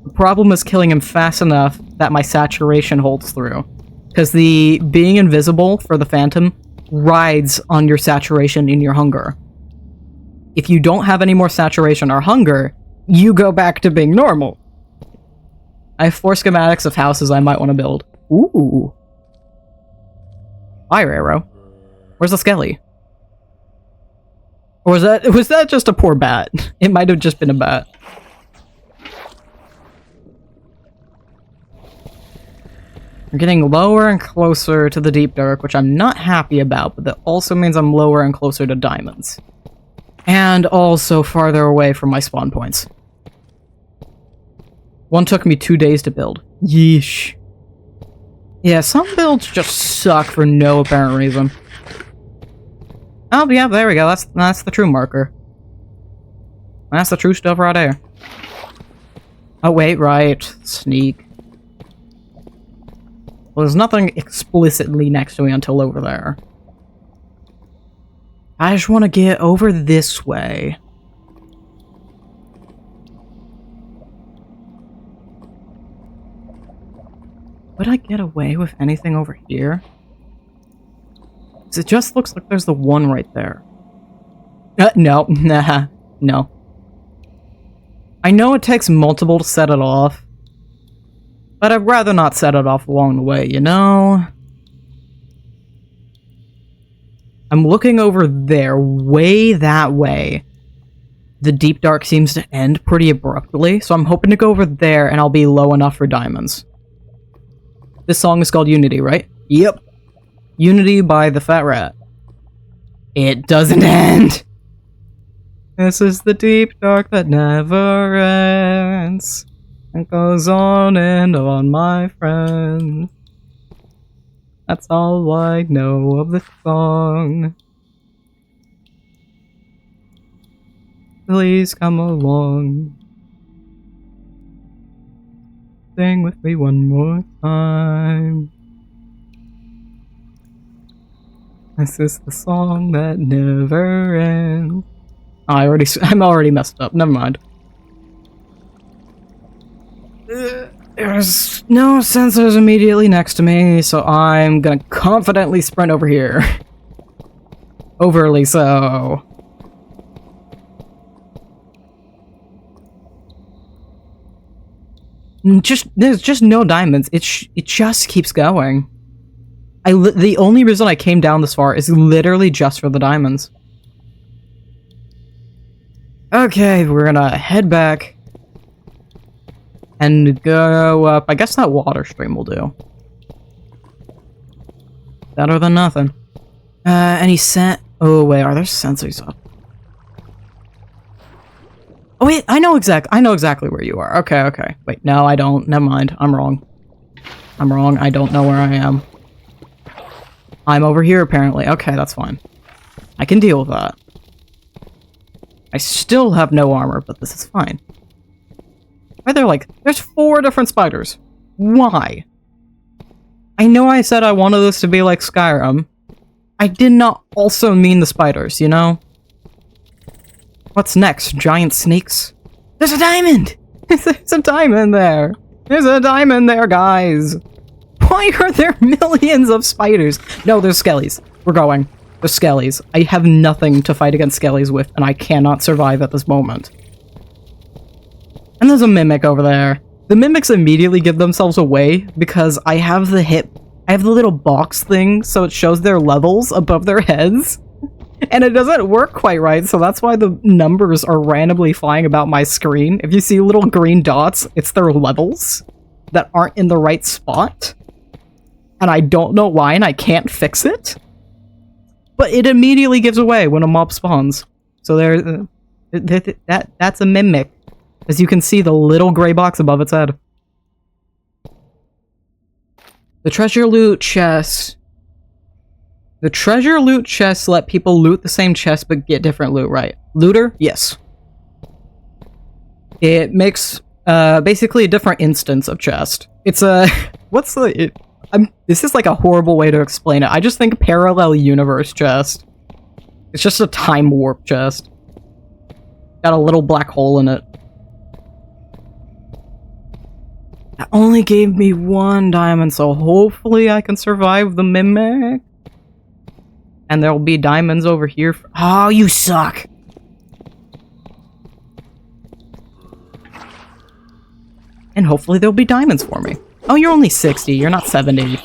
S1: The problem is killing him fast enough that my saturation holds through. Because the being invisible for the Phantom rides on your saturation and your hunger. If you don't have any more saturation or hunger, you go back to being normal. I have 4 schematics of houses I might want to build. Ooh. Fire arrow. Where's the skelly? Or was that just a poor bat? It might have just been a bat. I'm getting lower and closer to the deep dark, which I'm not happy about, but that also means I'm lower and closer to diamonds. And also farther away from my spawn points. One took me 2 days to build. Yeesh. Yeah, some builds just suck for no apparent reason. Oh, yeah, there we go. That's the true marker. That's the true stuff right there. Oh, wait, right. Sneak. Well, there's nothing explicitly next to me until over there. I just want to get over this way. Would I get away with anything over here? 'Cause it just looks like there's the one right there. No. Nah. No. I know it takes multiple to set it off. But I'd rather not set it off along the way, you know? I'm looking over there, way that way. The deep dark seems to end pretty abruptly, so I'm hoping to go over there and I'll be low enough for diamonds. This song is called Unity, right? Yep. Unity by the Fat Rat. It doesn't end! This is the deep dark that never ends. It goes on and on, my friend. That's all I know of the song. Please come along. Sing with me one more time. This is the song that never ends. Oh, I'm already messed up. Never mind. There's no sensors immediately next to me, so I'm gonna confidently sprint over here. Overly so. There's just no diamonds. It just keeps going. The only reason I came down this far is literally just for the diamonds. Okay, we're gonna head back. And go up. I guess that water stream will do. Better than nothing. Oh wait, are there sensors up? Oh wait, I know exactly where you are. Okay, okay. Wait, no, I don't. Never mind. I'm wrong. I'm wrong. I don't know where I am. I'm over here, apparently. Okay, that's fine. I can deal with that. I still have no armor, but this is fine. Why they're like, there's 4 different spiders. Why? I know I said I wanted this to be like Skyrim. I did not also mean the spiders, you know? What's next? Giant snakes? There's a diamond! There's a diamond there! There's a diamond there, guys! Why are there millions of spiders? No, there's skellies. We're going. There's skellies. I have nothing to fight against skellies with, and I cannot survive at this moment. And there's a mimic over there. The mimics immediately give themselves away because I have the little box thing so it shows their levels above their heads. And it doesn't work quite right, so that's why the numbers are randomly flying about my screen. If you see little green dots, it's their levels that aren't in the right spot. And I don't know why, and I can't fix it. But it immediately gives away when a mob spawns. So that's a mimic. As you can see, the little gray box above its head. The treasure loot chest. The treasure loot chests let people loot the same chest but get different loot, right? Looter? Yes. It makes basically a different instance of chest. It's a... what's the... this is like a horrible way to explain it. I just think parallel universe chest. It's just a time warp chest. Got a little black hole in it. That only gave me 1 diamond, so hopefully I can survive the mimic. And there'll be diamonds over here. Oh, you suck! And hopefully there'll be diamonds for me. Oh, you're only 60, you're not 70.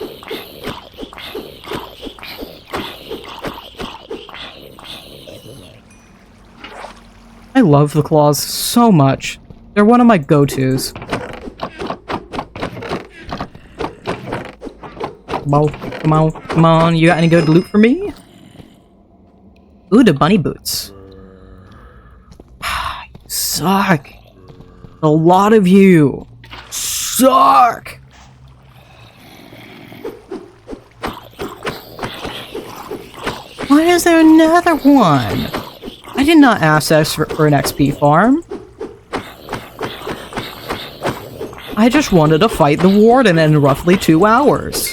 S1: I love the claws so much. They're one of my go-tos. Come on, come on. You got any good loot for me? Ooh, the bunny boots. You suck. A lot of you suck. Why is there another one? I did not ask this for an XP farm. I just wanted to fight the warden in roughly 2 hours.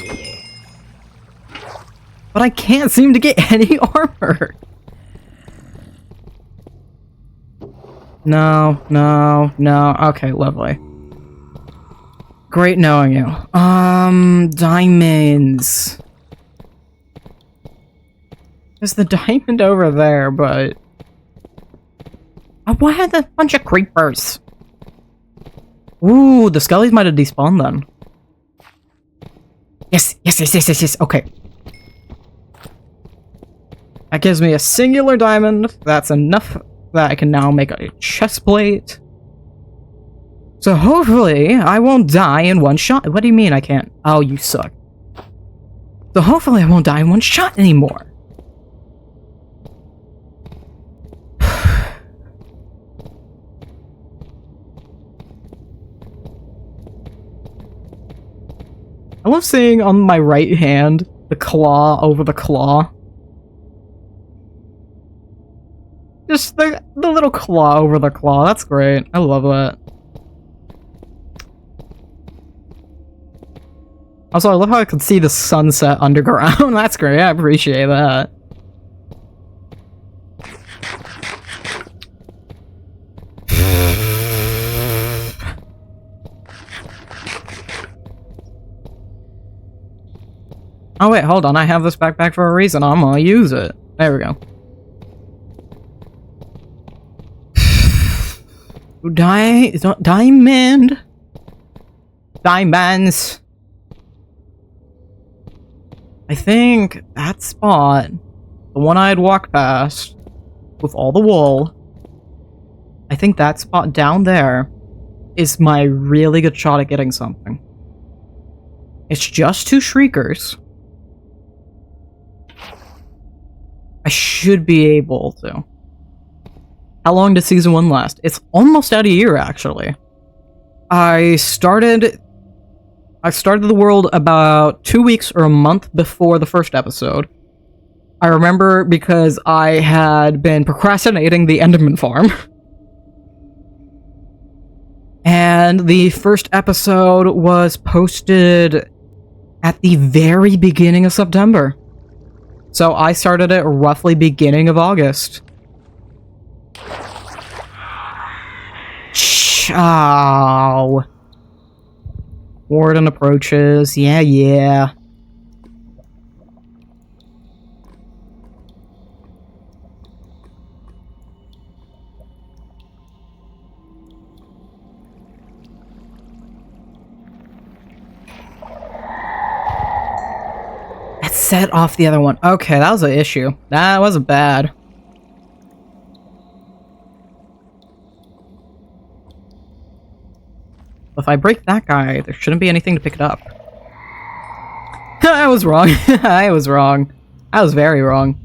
S1: But I can't seem to get any armor. No, no, no. Okay, lovely. Great knowing you. Diamonds. There's the diamond over there, but... why are there a bunch of creepers? Ooh, the skellies might have despawned then. Yes, yes, yes, yes, yes, yes, okay. That gives me a singular diamond. That's enough that I can now make a chest plate. So hopefully I won't die in 1 shot. What do you mean I can't? Oh, you suck. So hopefully I won't die in 1 shot anymore. I love seeing on my right hand the claw over the claw. Just the little claw over the claw. That's great. I love that. Also, I love how I can see the sunset underground. That's great. I appreciate that. Oh wait, hold on. I have this backpack for a reason. I'm gonna use it. There we go. Diamond. Diamonds. I think that spot, the one I had walked past with all the wool, I think that spot down there is my really good shot at getting something. It's just 2 shriekers. I should be able to. How long did season 1 last? It's almost at a year, actually. I started the world about 2 weeks or a month before the first episode. I remember because I had been procrastinating the Enderman farm. And the first episode was posted at the very beginning of September. So I started it roughly beginning of August. Oh. Warden approaches. Yeah. That set off the other one. Okay, that was an issue. That wasn't bad. If I break that guy, there shouldn't be anything to pick it up. I was wrong. I was wrong. I was very wrong.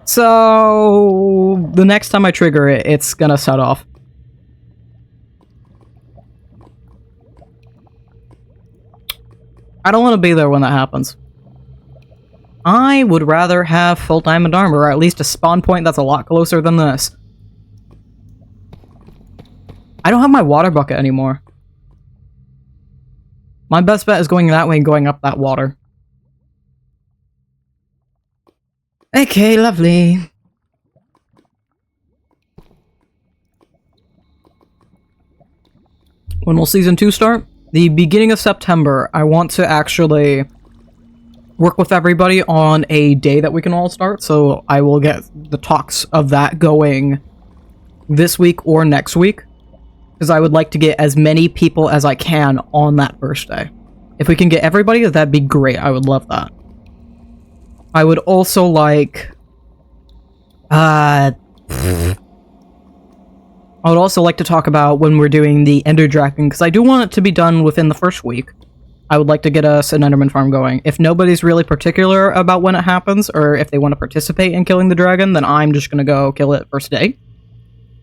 S1: So, the next time I trigger it, it's gonna set off. I don't want to be there when that happens. I would rather have full diamond armor, or at least a spawn point that's a lot closer than this. I don't have my water bucket anymore. My best bet is going that way and going up that water. Okay, lovely. When will Season 2 start? The beginning of September. I want to actually work with everybody on a day that we can all start, so I will get the talks of that going this week or next week. Because I would like to get as many people as I can on that first day. If we can get everybody, that'd be great. I would love that. I would also like... I would also like to talk about when we're doing the Ender Dragon, because I do want it to be done within the first week. I would like to get us an Enderman farm going. If nobody's really particular about when it happens, or if they want to participate in killing the dragon, then I'm just going to go kill it first day.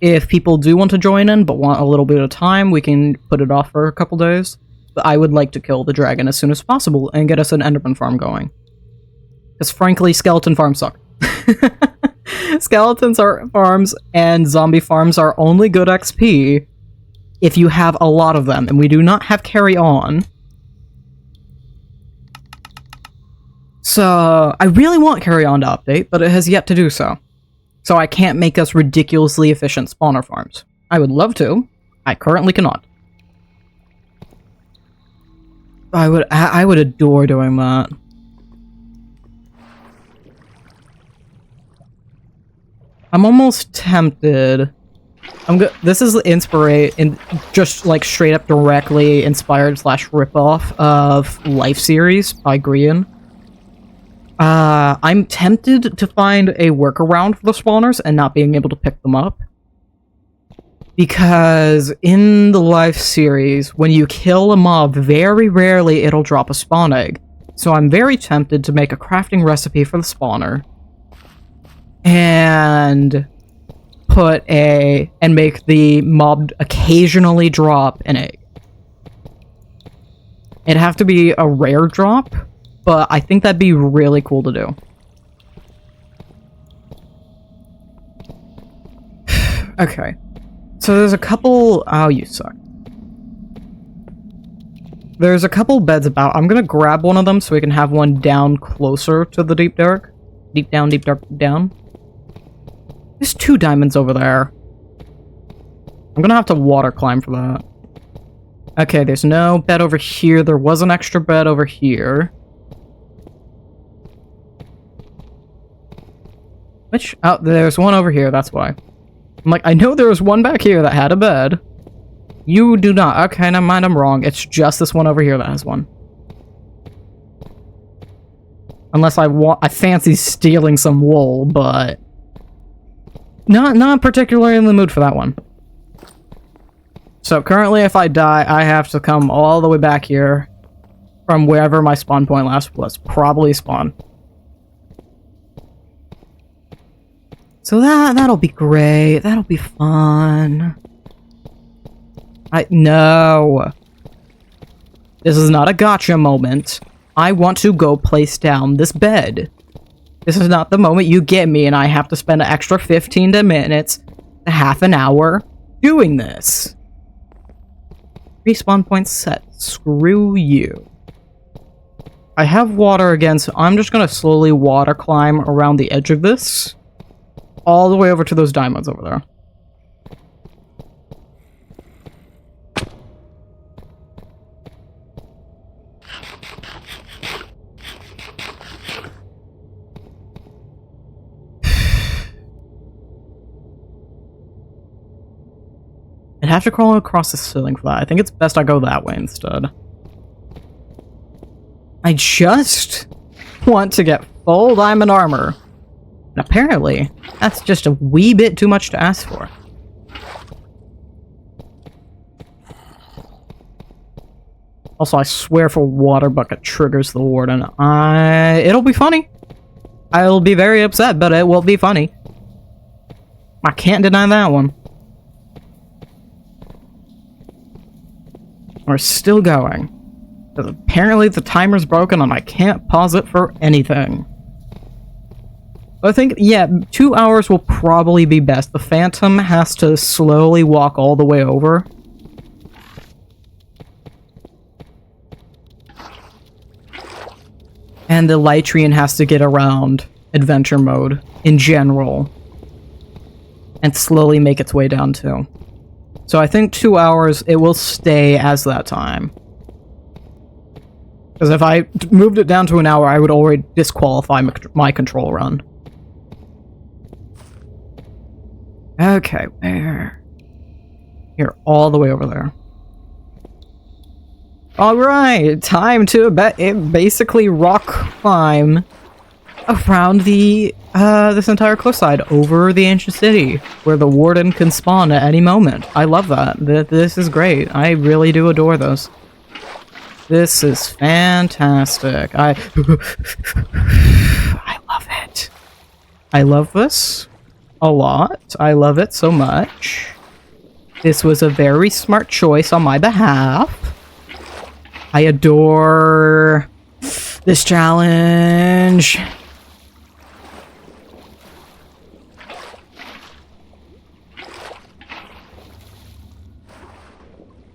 S1: If people do want to join in, but want a little bit of time, we can put it off for a couple days. But I would like to kill the dragon as soon as possible and get us an Enderman farm going. Because frankly, skeleton farms suck. Farms and zombie farms are only good XP if you have a lot of them, and we do not have carry on. So, I really want carry on to update, but it has yet to do so. So I can't make us ridiculously efficient spawner farms. I would love to. I currently cannot. I would adore doing that. I'm almost tempted. This is just like straight up directly inspired / ripoff of Life series by Grian. I'm tempted to find a workaround for the spawners and not being able to pick them up. Because in the Life series, when you kill a mob, very rarely it'll drop a spawn egg. So I'm very tempted to make a crafting recipe for the spawner. And make the mob occasionally drop an egg. It'd have to be a rare drop. But I think that'd be really cool to do. Okay. So there's a couple... Oh, you suck. There's a couple beds about. I'm gonna grab one of them so we can have one down closer to the deep dark. Deep down, deep dark, down. There's 2 diamonds over there. I'm gonna have to water climb for that. Okay, there's no bed over here. There was an extra bed over here. Which? Oh, there's one over here, that's why. I'm like, I know there was one back here that had a bed. You do not. Okay, never mind, I'm wrong. It's just this one over here that has one. Unless I fancy stealing some wool, but... Not particularly in the mood for that one. So currently, if I die, I have to come all the way back here from wherever my spawn point last was. Probably spawn. So that'll be great. That'll be fun. No. This is not a gotcha moment. I want to go place down this bed. This is not the moment you get me and I have to spend an extra 15 minutes to half an hour doing this. Respawn point set. Screw you. I have water again, so I'm just gonna slowly water climb around the edge of this. All the way over to those diamonds over there. I'd have to crawl across the ceiling for that. I think it's best I go that way instead. I just want to get full diamond armor. And apparently, that's just a wee bit too much to ask for. Also, I swear if a water bucket triggers the warden, it'll be funny. I'll be very upset, but it will be funny. I can't deny that one. We're still going. Because apparently the timer's broken and I can't pause it for anything. I think, yeah, 2 hours will probably be best. The Phantom has to slowly walk all the way over. And the Elytrian has to get around adventure mode in general. And slowly make its way down too. So I think 2 hours, it will stay as that time. Because if I moved it down to an hour, I would already disqualify my control run. Okay, where? Here, all the way over there. Alright, time to basically rock climb around the this entire cliffside over the ancient city, where the warden can spawn at any moment. I love that. This is great. I really do adore this. This is fantastic. I love it. I love this a lot. I love it so much. This was a very smart choice on my behalf. I adore this challenge.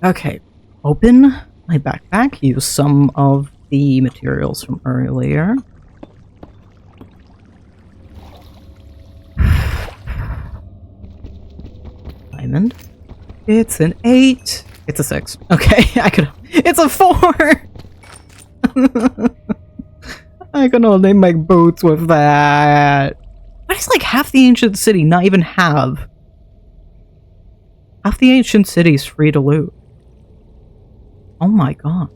S1: Okay, open my backpack, use some of the materials from earlier. Diamond. It's an 8. It's a 6. Okay, it's a 4! I can only make boots with that. Why does like half the ancient city not even have? Half the ancient city is free to loot. Oh my god.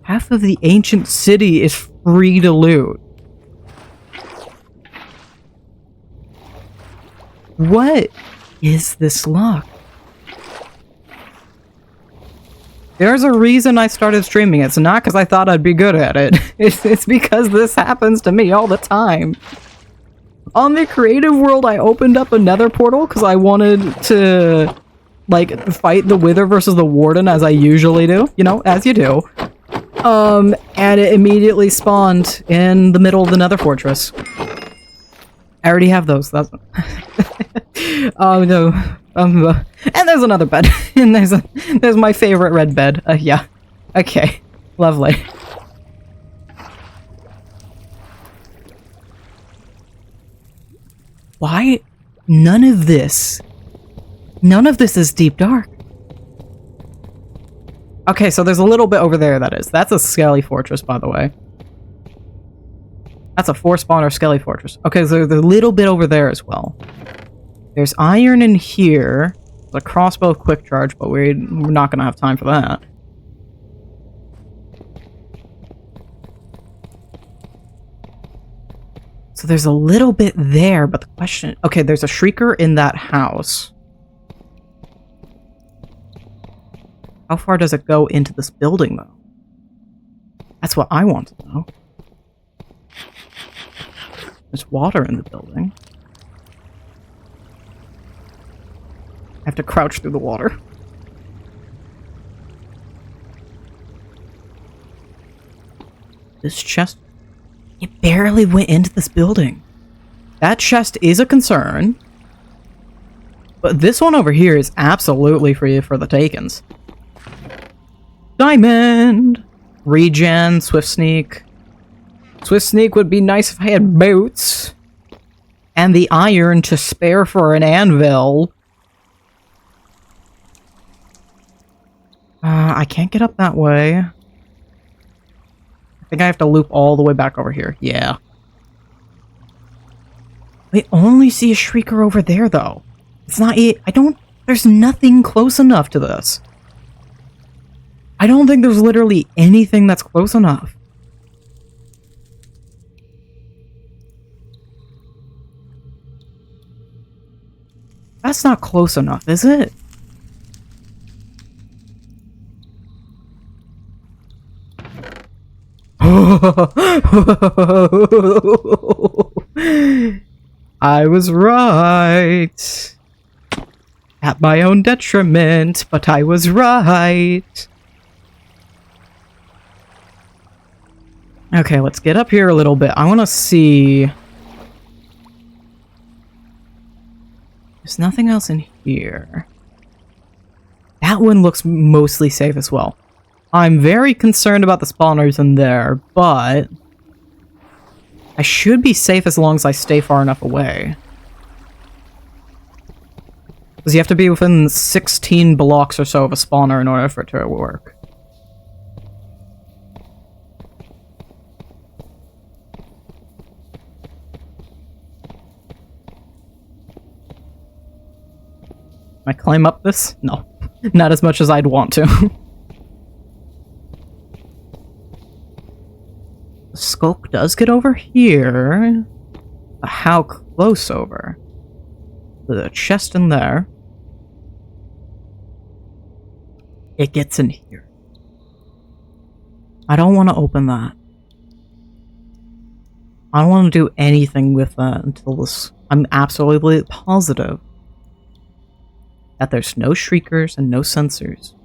S1: Half of the ancient city is free to loot. What is this luck? There's a reason I started streaming. It's not because I thought I'd be good at it. It's because this happens to me all the time. On the creative world, I opened up another portal because I wanted to like fight the Wither versus the Warden as I usually do, you know, as you do. And it immediately spawned in the middle of the Nether Fortress. I already have those. That's oh no. And there's another bed. And there's my favorite red bed. Yeah. Okay. Lovely. Why? None of this is deep dark. Okay, so there's a little bit over there, that is. That's a skelly fortress, by the way. That's a 4-spawner skelly fortress. Okay, so there's a little bit over there as well. There's iron in here. There's a crossbow quick charge, but we're not going to have time for that. So there's a little bit there, but the question... Okay, there's a shrieker in that house. How far does it go into this building, though? That's what I want to know. There's water in the building. I have to crouch through the water. This chest... It barely went into this building. That chest is a concern. But this one over here is absolutely free for the takens. Diamond! Regen, Swift Sneak. Swift Sneak would be nice if I had boots. And the iron to spare for an anvil. I can't get up that way. I think I have to loop all the way back over here. Yeah. We only see a Shrieker over there, though. It's not it. There's nothing close enough to this. I don't think there's literally anything that's close enough. That's not close enough, is it? I was right. At my own detriment, but I was right. Okay, let's get up here a little bit. I want to see... There's nothing else in here. That one looks mostly safe as well. I'm very concerned about the spawners in there, but... I should be safe as long as I stay far enough away. Because you have to be within 16 blocks or so of a spawner in order for it to work. Can I climb up this? No. Not as much as I'd want to. The skulk does get over here. But how close over? The chest in there. It gets in here. I don't want to open that. I don't want to do anything with that until this... I'm absolutely positive that there's no shriekers and no sensors.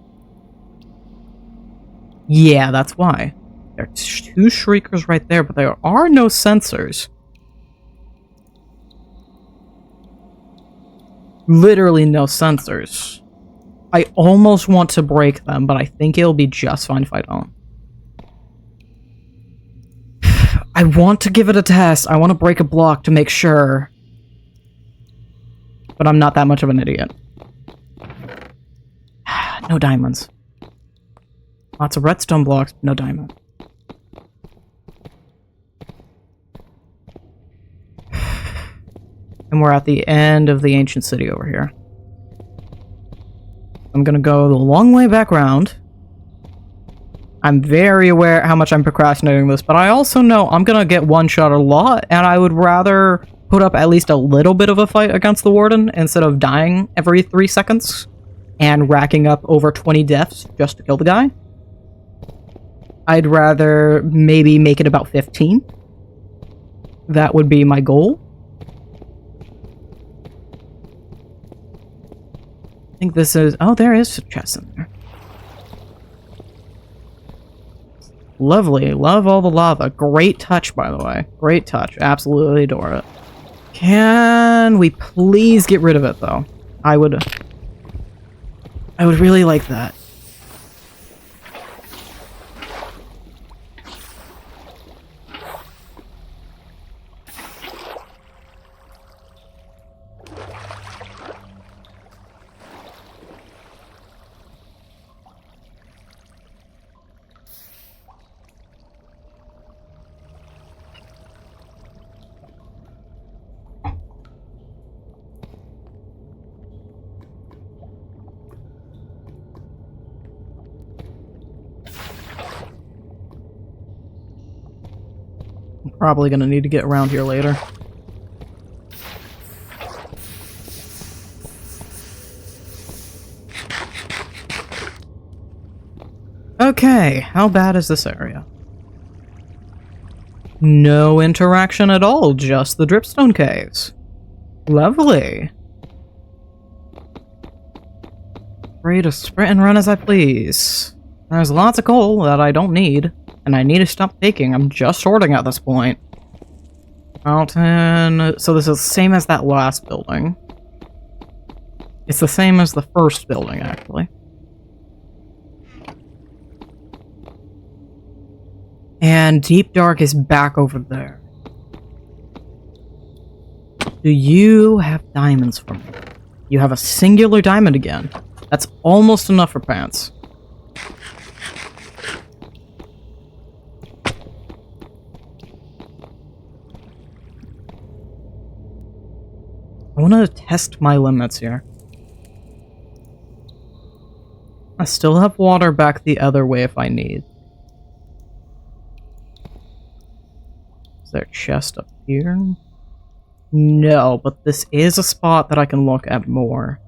S1: Yeah, that's why. There are two shriekers right there, but there are no sensors. Literally no sensors. I almost want to break them, but I think it'll be just fine if I don't. I want to give it a test. I want to break a block to make sure. But I'm not that much of an idiot. No diamonds. Lots of redstone blocks, no diamond. And we're at the end of the ancient city over here. I'm gonna go the long way back around. I'm very aware how much I'm procrastinating this, but I also know I'm gonna get one-shot a lot, and I would rather put up at least a little bit of a fight against the Warden instead of dying every 3 seconds and racking up over 20 deaths just to kill the guy. I'd rather maybe make it about 15. That would be my goal. I think this is... Oh, there is a chest in there. Lovely. Love all the lava. Great touch, by the way. Great touch. Absolutely adore it. Can we please get rid of it, though? I would really like that. Probably gonna need to get around here later. Okay, how bad is this area? No interaction at all, just the dripstone caves. Lovely. Free to sprint and run as I please. There's lots of coal that I don't need, and I need to stop taking. I'm just sorting at this point. Mountain... So this is the same as that last building. It's the same as the first building, actually. And Deep Dark is back over there. Do you have diamonds for me? You have a singular diamond again. That's almost enough for pants. I want to test my limits here. I still have water back the other way if I need. Is there a chest up here? No, but this is a spot that I can look at more.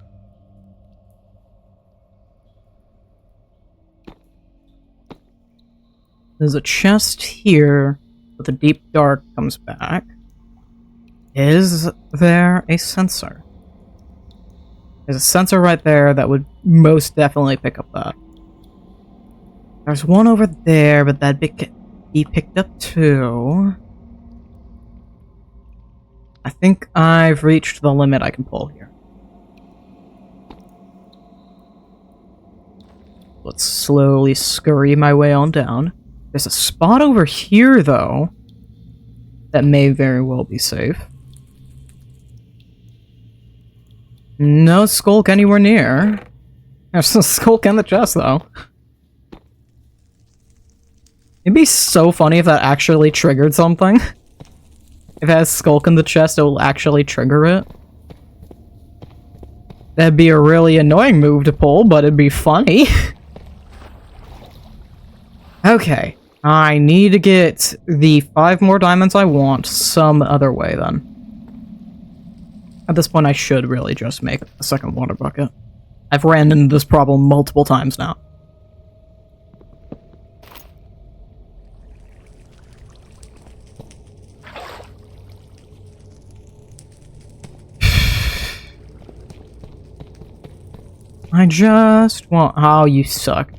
S1: There's a chest here, but the Deep Dark comes back. Is there a sensor? There's a sensor right there that would most definitely pick up that. There's one over there, but that'd be picked up too. I think I've reached the limit I can pull here. Let's slowly scurry my way on down. There's a spot over here, though, that may very well be safe. No skulk anywhere near. There's a skulk in the chest, though. It'd be so funny if that actually triggered something. If it has skulk in the chest, it will actually trigger it. That'd be a really annoying move to pull, but it'd be funny. Okay. I need to get the 5 more diamonds I want some other way, then. At this point, I should really just make a second water bucket. I've ran into this problem multiple times now. I just want... Oh, you suck.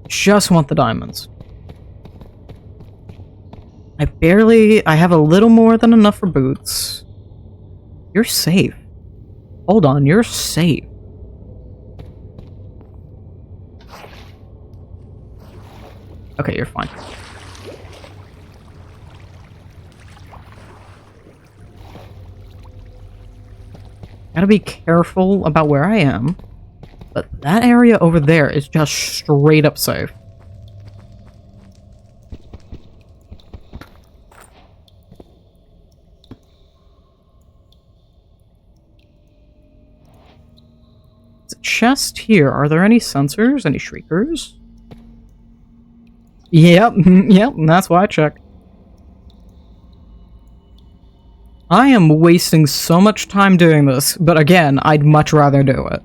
S1: Just want the diamonds. I have a little more than enough for boots. You're safe. Hold on, you're safe. Okay, you're fine. Gotta be careful about where I am. But that area over there is just straight up safe. There's a chest here. Are there any sensors? Any shriekers? Yep, yep, that's why I checked. I am wasting so much time doing this, but again, I'd much rather do it.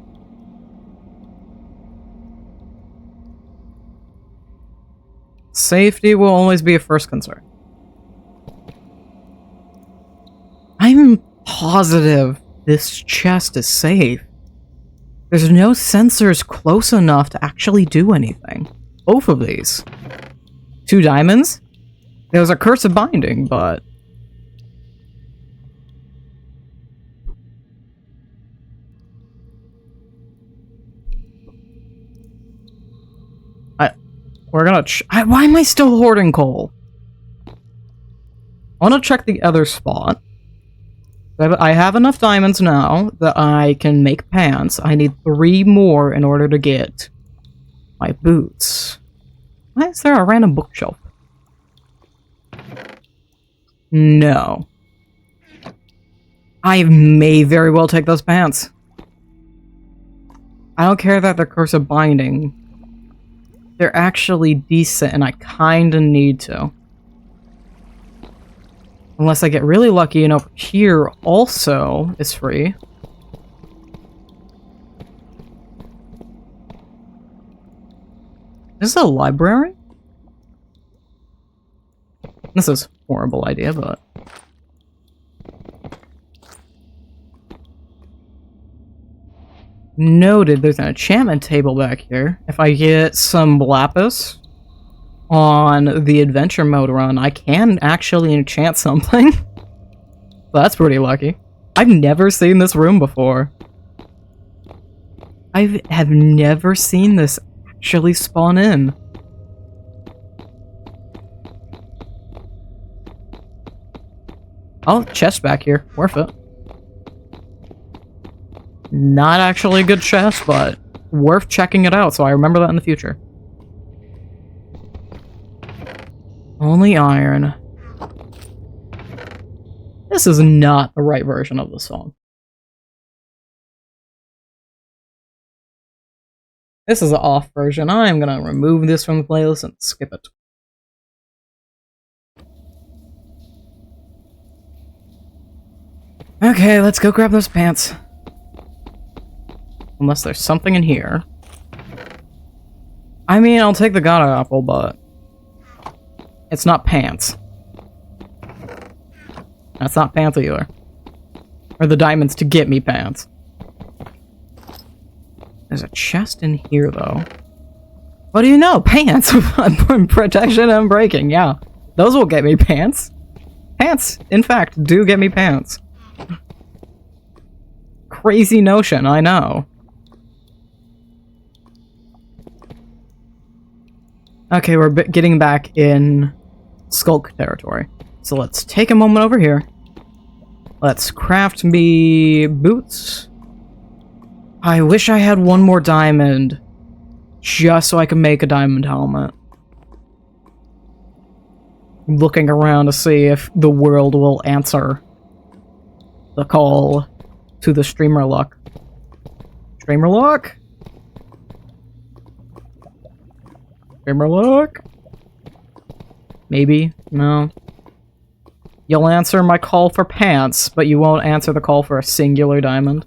S1: Safety will always be a first concern. I'm positive this chest is safe. There's no sensors close enough to actually do anything. Both of these. 2 diamonds? There's a curse of binding, but... We're gonna why am I still hoarding coal? I want to check the other spot. I have enough diamonds now that I can make pants. I need 3 more in order to get my boots. Why is there a random bookshelf? No. I may very well take those pants. I don't care that they're curse of binding. They're actually decent, and I kinda need to. Unless I get really lucky and over here also is free. Is this a library? This is a horrible idea, but... Noted, there's an enchantment table back here. If I get some lapis on the adventure mode run, I can actually enchant something. That's pretty lucky. I've never seen this room before. I have never seen this actually spawn in. Oh, chest back here. Worth it. Not actually a good chest, but worth checking it out, so I remember that in the future. Only iron. This is not the right version of the song. This is an off version. I'm gonna remove this from the playlist and skip it. Okay, let's go grab those pants. Unless there's something in here. I mean, I'll take the god apple, but... it's not pants. That's not pants either. Or the diamonds to get me pants. There's a chest in here, though. What do you know? Pants! Protection and breaking, yeah. Those will get me pants. Pants, in fact, do get me pants. Crazy notion, I know. Okay, we're getting back in Skulk territory. So let's take a moment over here. Let's craft me boots. I wish I had one more diamond, just so I can make a diamond helmet. I'm looking around to see if the world will answer the call to the streamer luck. Streamer luck? Streamer luck? Maybe? No. You'll answer my call for pants, but you won't answer the call for a singular diamond.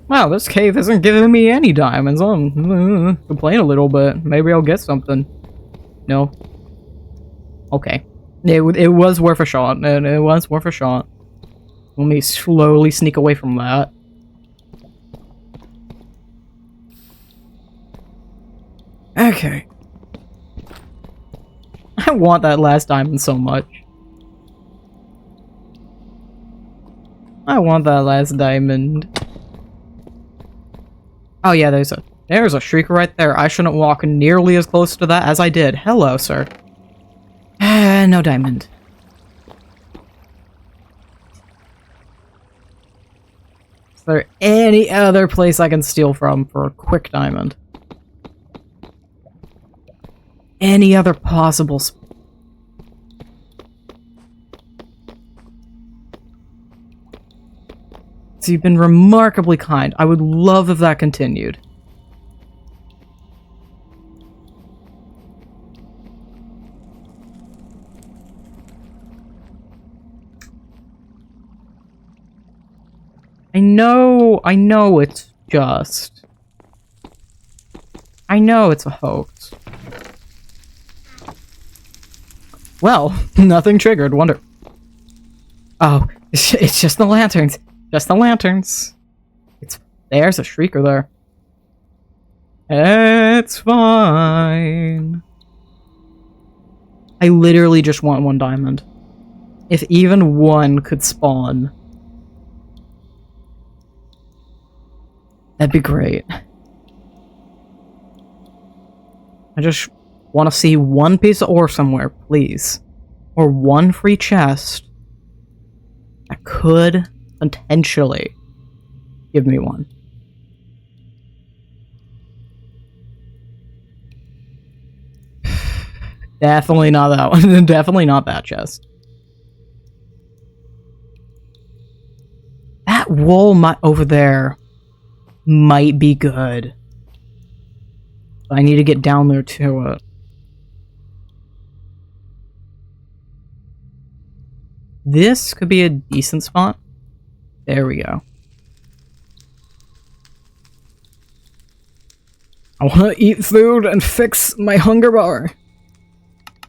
S1: Wow, this cave isn't giving me any diamonds. I'm complain a little bit. Maybe I'll get something. No. Okay. It was worth a shot. It was worth a shot. Let me slowly sneak away from that. Okay. I want that last diamond so much. I want that last diamond. Oh yeah, there's a shrieker right there. I shouldn't walk nearly as close to that as I did. Hello, sir. No diamond. Is there any other place I can steal from for a quick diamond? Any other possible So you've been remarkably kind. I would love if that continued. I know it's just... I know it's a hoax. Well, nothing triggered, wonder... Oh, it's just the lanterns. Just the lanterns. There's a shrieker there. It's fine. I literally just want one diamond. If even one could spawn, that'd be great. I just want to see one piece of ore somewhere, please. Or one free chest that could potentially give me one. Definitely not that one. Definitely not that chest. That wool over there might be good. But I need to get down there to it. This could be a decent spot. There we go. I want to eat food and fix my hunger bar.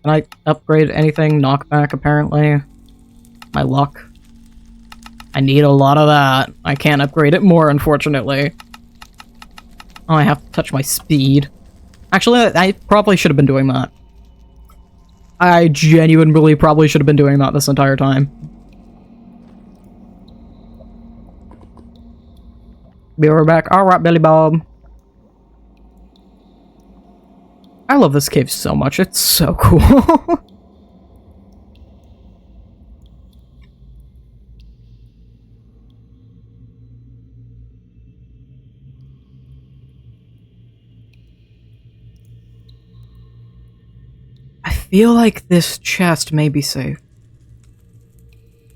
S1: Can I upgrade anything? Knockback, apparently. My luck. I need a lot of that. I can't upgrade it more, unfortunately. Oh, I have to touch my speed. Actually, I probably should have been doing that. I genuinely probably should have been doing that this entire time. Be right back. Alright, Billy Bob. I love this cave so much. It's so cool. I feel like this chest may be safe.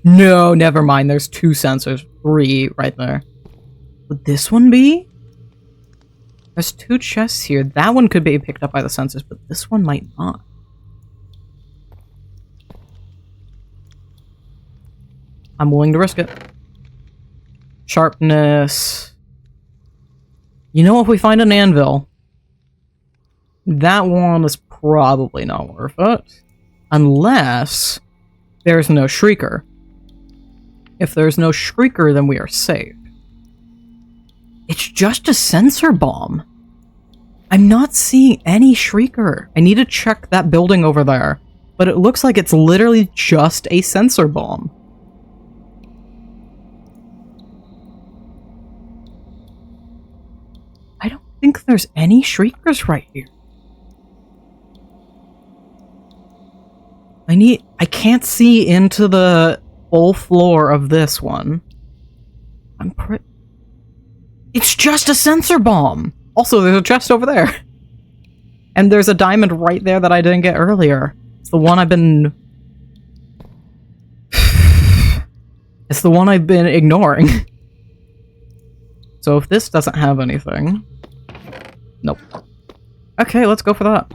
S1: No, never mind. There's 2 sensors. 3 right there. Would this one be? There's 2 chests here. That one could be picked up by the sensors, but this one might not. I'm willing to risk it. Sharpness. You know, if we find an anvil, that one is probably not worth it. Unless there's no shrieker. If there's no shrieker, then we are safe. It's just a sensor bomb. I'm not seeing any shrieker. I need to check that building over there. But it looks like it's literally just a sensor bomb. I don't think there's any shriekers right here. I can't see into the full floor of this one. It's just a sensor bomb! Also, there's a chest over there. And there's a diamond right there that I didn't get earlier. It's the one I've been... It's the one I've been ignoring. So if this doesn't have anything... Nope. Okay, let's go for that.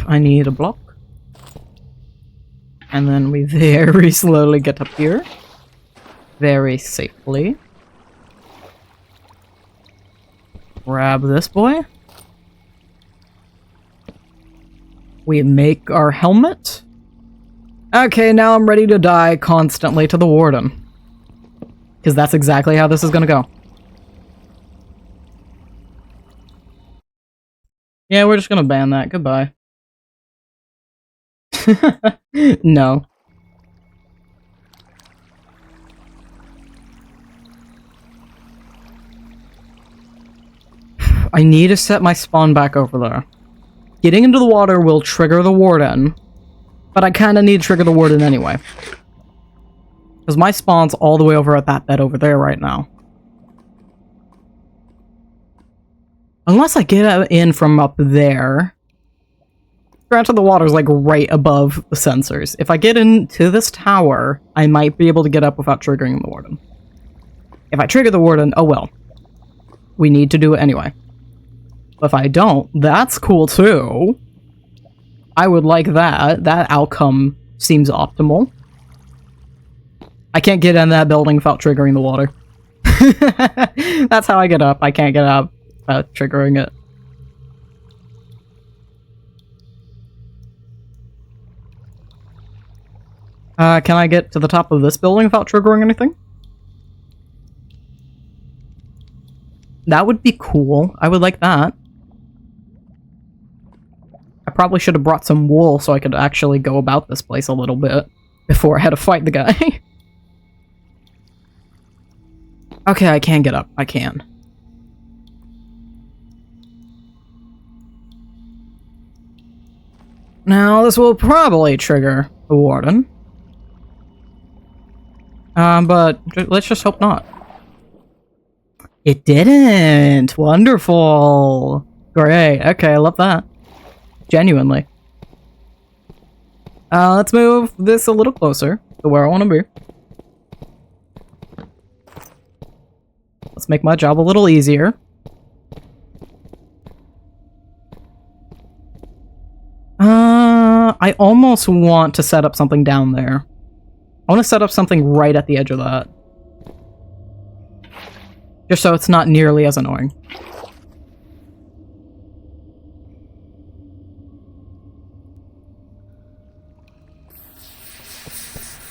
S1: I need a block. And then we very slowly get up here. Very safely. Grab this boy. We make our helmet. Okay, now I'm ready to die constantly to the warden. Because that's exactly how this is gonna go. Yeah, we're just gonna ban that. Goodbye. No. I need to set my spawn back over there. Getting into the water will trigger the warden, but I kind of need to trigger the warden anyway. Because my spawn's all the way over at that bed over there right now. Unless I get in from up there. Granted, the water's like right above the sensors. If I get into this tower, I might be able to get up without triggering the warden. If I trigger the warden, oh well. We need to do it anyway. But if I don't, that's cool too. I would like that. That outcome seems optimal. I can't get in that building without triggering the water. That's how I get up. I can't get up without triggering it. Can I get to the top of this building without triggering anything? That would be cool. I would like that. I probably should have brought some wool so I could actually go about this place a little bit before I had to fight the guy. Okay, I can get up. I can. Now, this will probably trigger the warden. But let's just hope not. It didn't! Wonderful! Great. Okay, I love that. Genuinely. Let's move this a little closer to where I want to be. Let's make my job a little easier. I almost want to set up something down there. I want to set up something right at the edge of that. Just so it's not nearly as annoying.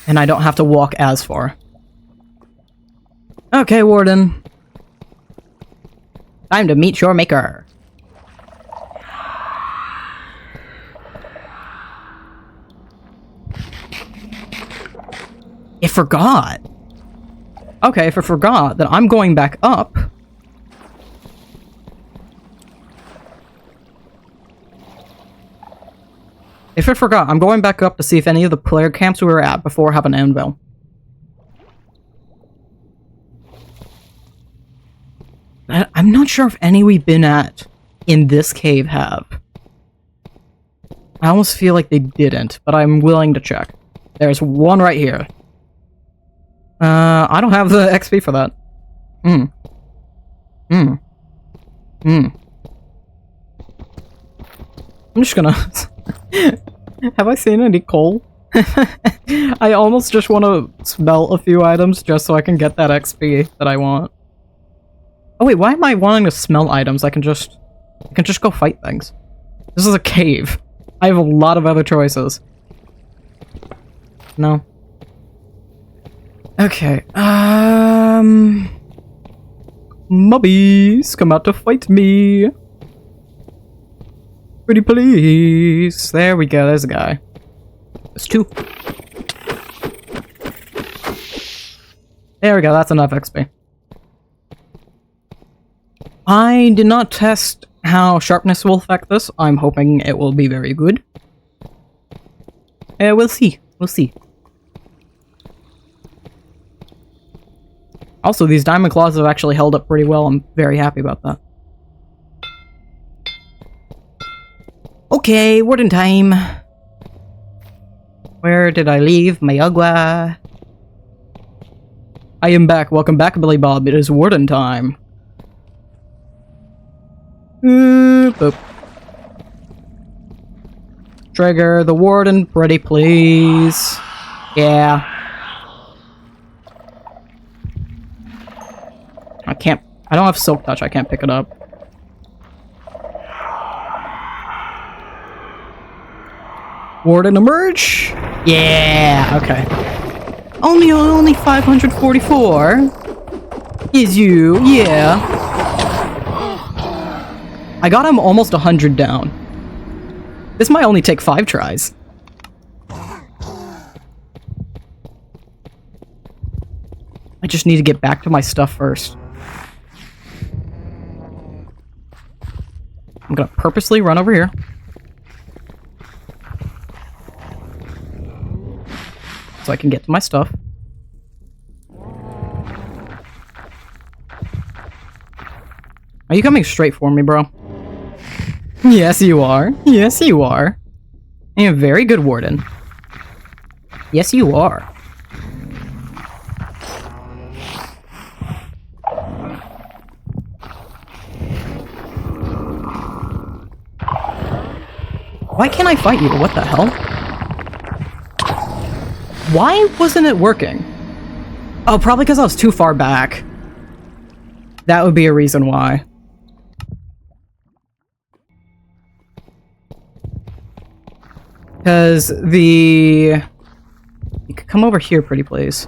S1: And I don't have to walk as far. Okay, Warden. Time to meet your maker. It forgot. Okay, if it forgot, then I'm going back up. If it forgot, I'm going back up to see if any of the player camps we were at before have an anvil. I'm not sure if any we've been at in this cave have. I almost feel like they didn't, but I'm willing to check. There's one right here. I don't have the XP for that. I'm just gonna... Have I seen any coal? I almost just want to smelt a few items just so I can get that XP that I want. Oh wait, why am I wanting to smelt items? I can just go fight things. This is a cave. I have a lot of other choices. No. Okay, mobbies, come out to fight me. Pretty please. There we go, there's a guy. There's two. There we go, that's enough XP. I did not test how sharpness will affect this. I'm hoping it will be very good. We'll see. We'll see. Also, these diamond claws have actually held up pretty well. I'm very happy about that. Okay, warden time. Where did I leave my agua? I am back. Welcome back, Billy Bob. It is warden time. Boop. Trigger the warden, pretty please. Yeah. I don't have silk touch, I can't pick it up. Warden emerge? Yeah, okay. Only 544? Is you, yeah. I got him almost 100 down. This might only take 5 tries. I just need to get back to my stuff first. I'm gonna purposely run over here. So I can get to my stuff. Are you coming straight for me, bro? Yes, you are. Yes, you are. And you're a very good warden. Yes, you are. Why can't I fight you? What the hell? Why wasn't it working? Oh, probably because I was too far back. That would be a reason why. Because the... You could come over here, pretty please.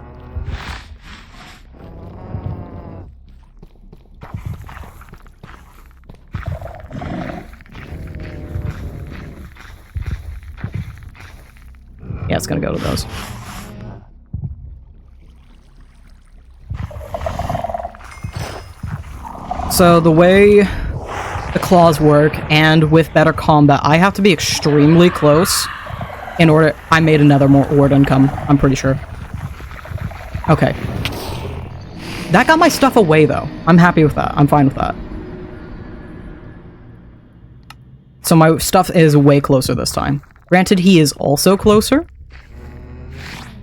S1: Yeah, it's gonna go to those. So the way the claws work, and with better combat, I have to be extremely close in order... I made another more warden come, I'm pretty sure. Okay. That got my stuff away, though. I'm happy with that. I'm fine with that. So my stuff is way closer this time. Granted, he is also closer,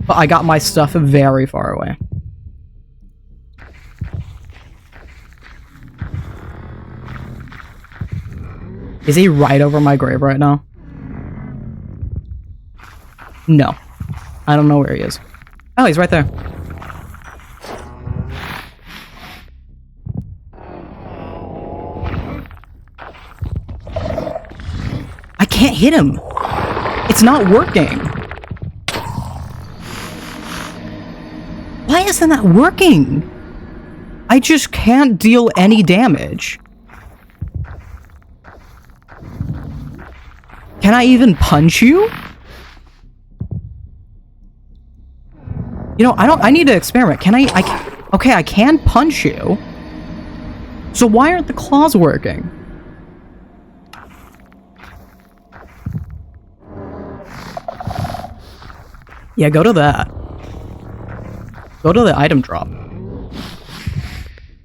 S1: but I got my stuff very far away. Is he right over my grave right now? No. I don't know where he is. Oh, he's right there. I can't hit him. It's not working. Why isn't that working? I just can't deal any damage. Can I even punch you? You know, I need to experiment. Can I okay, I can punch you. So why aren't the claws working? Yeah, go to that. Go to the item drop.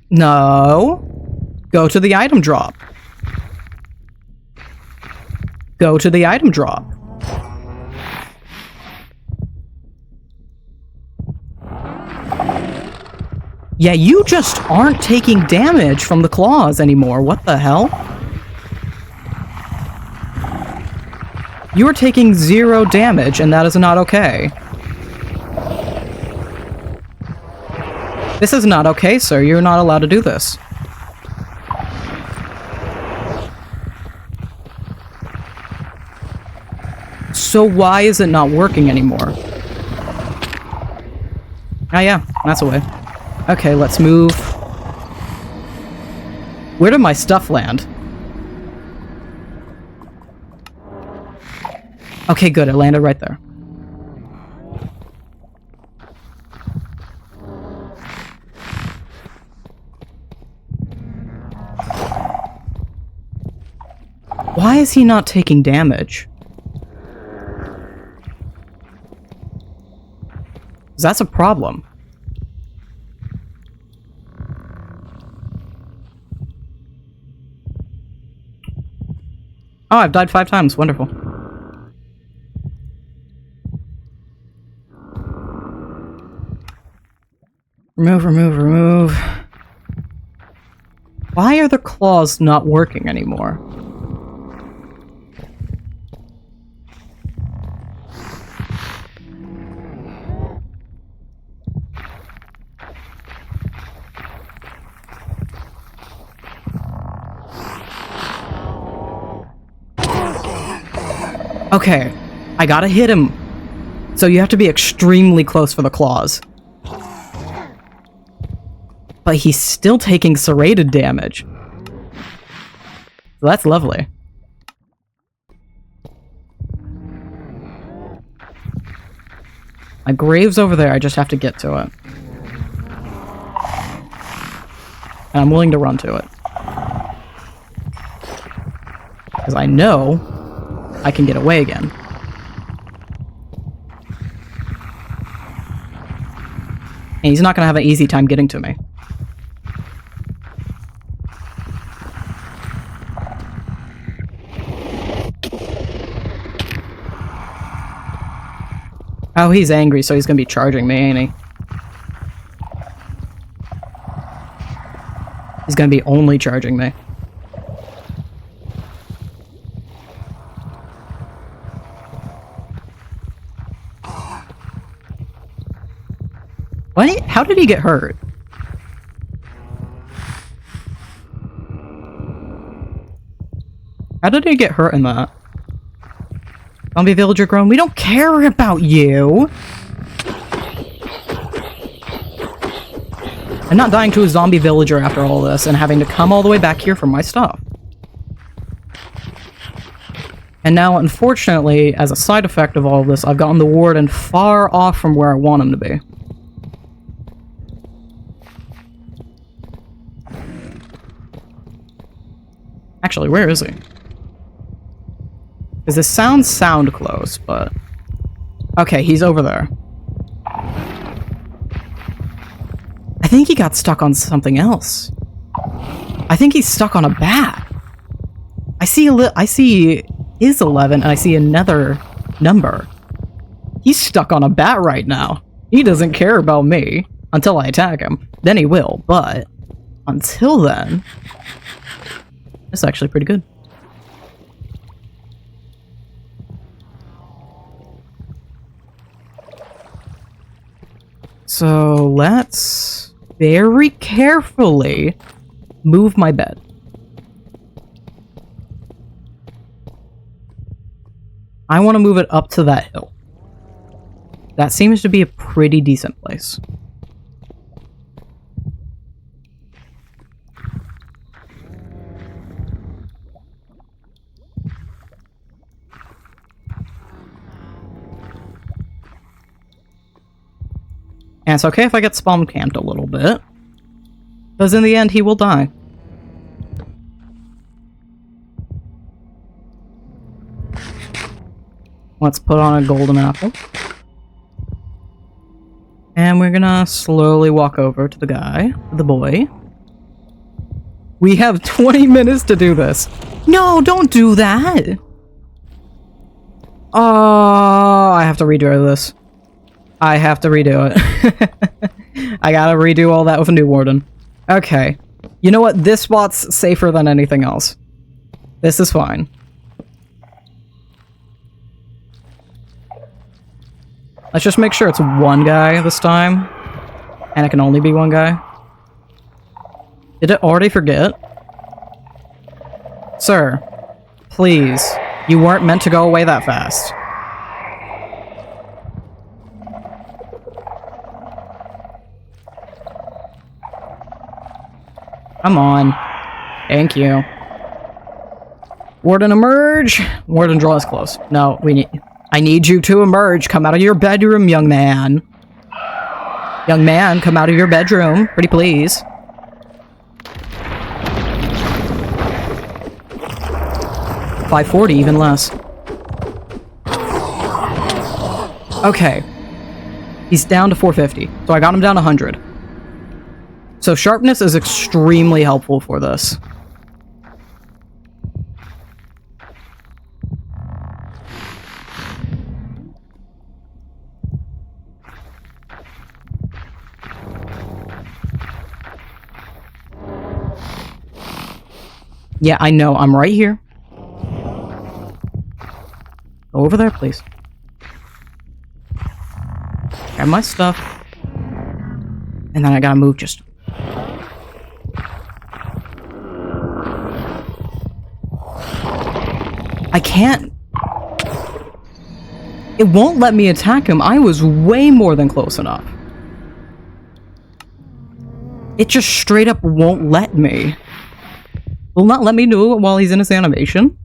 S1: No. Go to the item drop. Go to the item drop. Yeah, you just aren't taking damage from the claws anymore. What the hell? You're taking 0 damage, and that is not okay. This is not okay, sir. You're not allowed to do this. So why is it not working anymore? Oh yeah, that's a way. Okay, let's move. Where did my stuff land? Okay, good. It landed right there. Why is he not taking damage? That's a problem. Oh, I've died 5 times. Wonderful. Remove, remove, remove. Why are the claws not working anymore? Okay, I gotta hit him. So you have to be extremely close for the claws. But he's still taking serrated damage. So that's lovely. My grave's over there, I just have to get to it. And I'm willing to run to it. Because I know I can get away again. And he's not gonna have an easy time getting to me. Oh, he's angry, so he's gonna be charging me, ain't he? He's gonna be only charging me. What? How did he get hurt? How did he get hurt in that? Zombie villager grown. We don't care about you. I'm not dying to a zombie villager after all this and having to come all the way back here for my stuff. And now, unfortunately, as a side effect of all of this, I've gotten the warden far off from where I want him to be. Actually, where is he? Because this sound close, but... Okay, he's over there. I think he got stuck on something else. I think he's stuck on a bat. I see his 11, and I see another number. He's stuck on a bat right now. He doesn't care about me until I attack him. Then he will, but until then... That's actually pretty good. So let's very carefully move my bed. I want to move it up to that hill. That seems to be a pretty decent place. And it's okay if I get spawn camped a little bit, because in the end he will die. Let's put on a golden apple. And we're gonna slowly walk over to the guy, the boy. We have 20 minutes to do this. No, don't do that! Oh, I have to redo this. I have to redo it. I gotta redo all that with a new warden. Okay. You know what? This spot's safer than anything else. This is fine. Let's just make sure it's one guy this time. And it can only be one guy. Did it already forget? Sir, please. You weren't meant to go away that fast. Come on. Thank you. Warden, emerge! Warden, draw us close. No, I need you to emerge. Come out of your bedroom, young man. Young man, come out of your bedroom. Pretty please. $540, even less. Okay. He's down to 450. So I got him down to 100. So sharpness is extremely helpful for this. Yeah, I know. I'm right here. Go over there, please. Grab my stuff. And then I gotta move just... I can't... It won't let me attack him. I was way more than close enough. It just straight up won't let me. Will not let me do it while he's in his animation.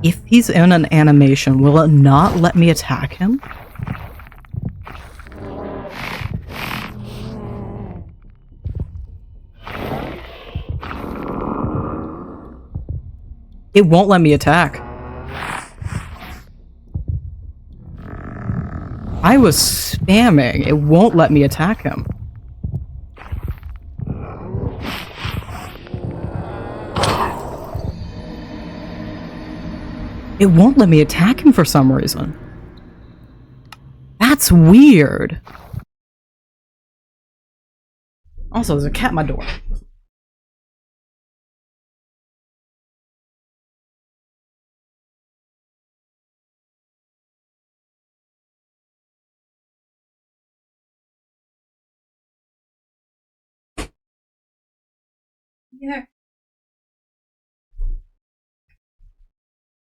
S1: If he's in an animation, will it not let me attack him? It won't let me attack. I was spamming. It won't let me attack him. It won't let me attack him for some reason. That's weird. Also, there's a cat at my door. Yeah.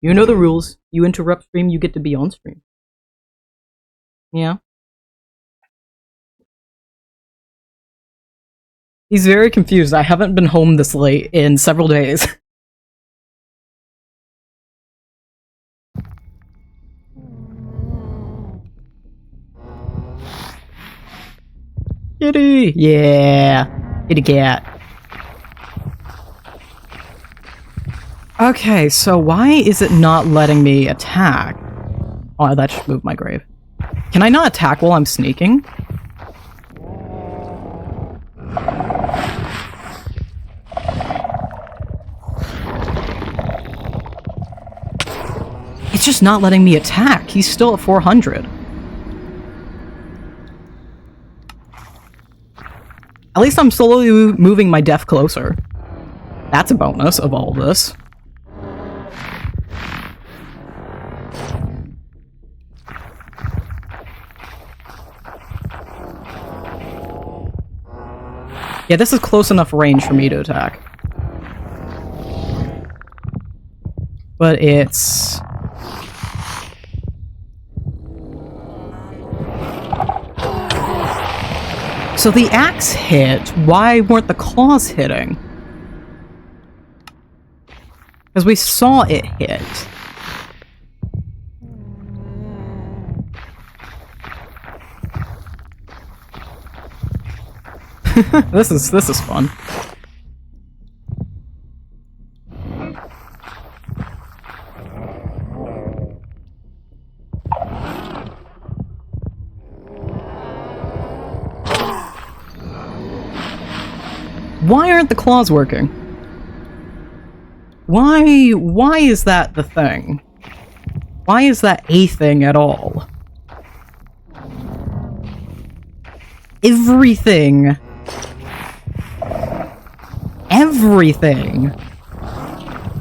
S1: You know the rules. You interrupt stream, you get to be on stream. Yeah. He's very confused. I haven't been home this late in several days. Kitty! Yeah! Kitty cat. Okay, so why is it not letting me attack? Oh, that just moved my grave. Can I not attack while I'm sneaking? It's just not letting me attack. He's still at 400. At least I'm slowly moving my death closer. That's a bonus of all this. Yeah, this is close enough range for me to attack. But it's... So the axe hit, why weren't the claws hitting? Because we saw it hit. This is fun. Why aren't the claws working? Why is that the thing? Why is that a thing at all? Everything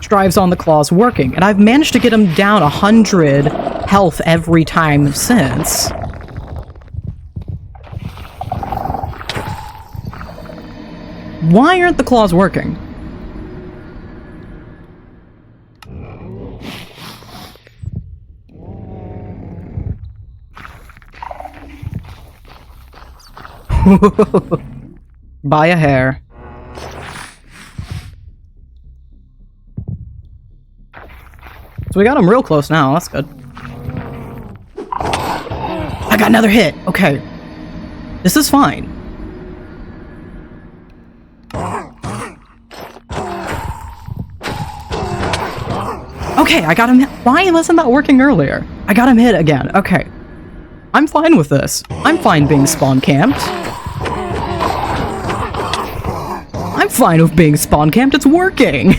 S1: strives on the claws working, and I've managed to get him down 100 health every time since. Why aren't the claws working? By a hair. So we got him real close now, that's good. I got another hit! Okay. This is fine. Okay, I got him hit. Why wasn't that working earlier? I got him hit again. Okay. I'm fine with this. I'm fine being spawn camped. I'm fine with being spawn camped. It's working.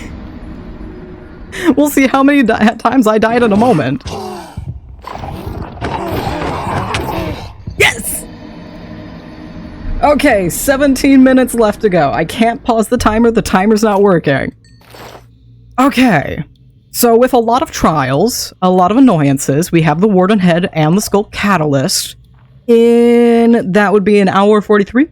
S1: We'll see how many times I died in a moment. Yes! Okay, 17 minutes left to go. I can't pause the timer. The timer's not working. Okay. So with a lot of trials, a lot of annoyances, we have the Warden Head and the Skull Catalyst in, that would be an hour 43.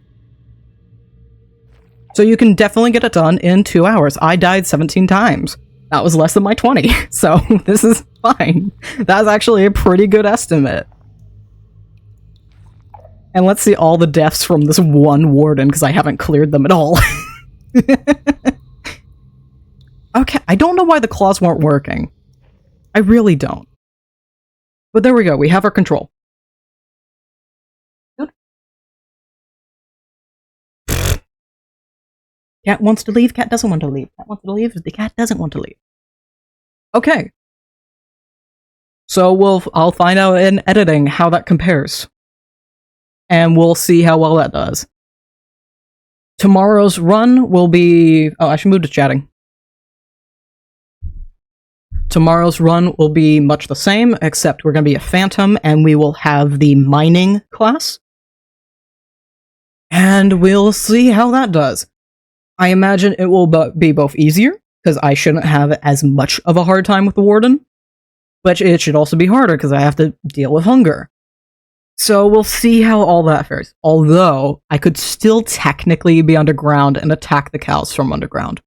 S1: So you can definitely get it done in 2 hours. I died 17 times. That was less than my 20, so this is fine. That's actually a pretty good estimate. And let's see all the deaths from this one Warden, because I haven't cleared them at all. Okay, I don't know why the claws weren't working. I really don't. But there we go, we have our control. Good. Cat wants to leave, cat doesn't want to leave. Cat wants to leave, the cat doesn't want to leave. Okay. So I'll find out in editing how that compares. And we'll see how well that does. Tomorrow's run will be... Oh, I should move to chatting. Tomorrow's run will be much the same, except we're going to be a Phantom, and we will have the Mining class. And we'll see how that does. I imagine it will be both easier, because I shouldn't have as much of a hard time with the Warden, but it should also be harder, because I have to deal with hunger. So we'll see how all that fares. Although, I could still technically be underground and attack the cows from underground.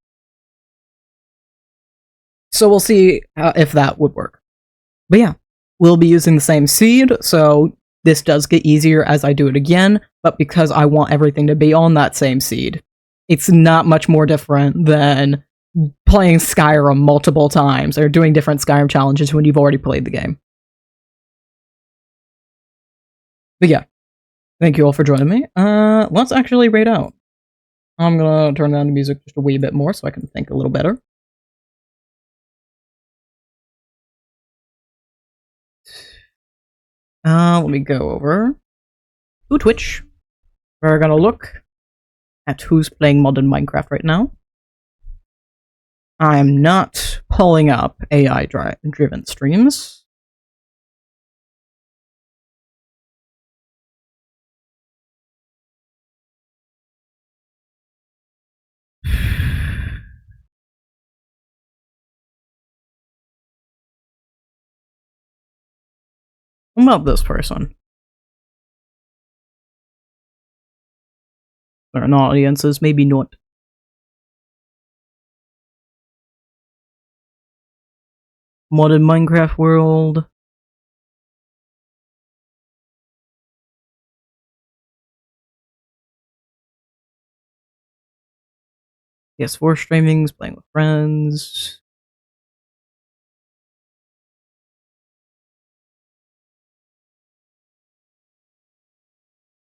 S1: So we'll see if that would work. But yeah, we'll be using the same seed, so this does get easier as I do it again, but because I want everything to be on that same seed, it's not much more different than playing Skyrim multiple times, or doing different Skyrim challenges when you've already played the game. But yeah, thank you all for joining me. Let's actually raid out. I'm gonna turn down the music just a wee bit more so I can think a little better. Let me go over to Twitch. We're gonna look at who's playing modern Minecraft right now. I'm not pulling up AI-driven streams. What about this person? Certain audiences, maybe not. Modded Minecraft world. PS4 streamings, playing with friends.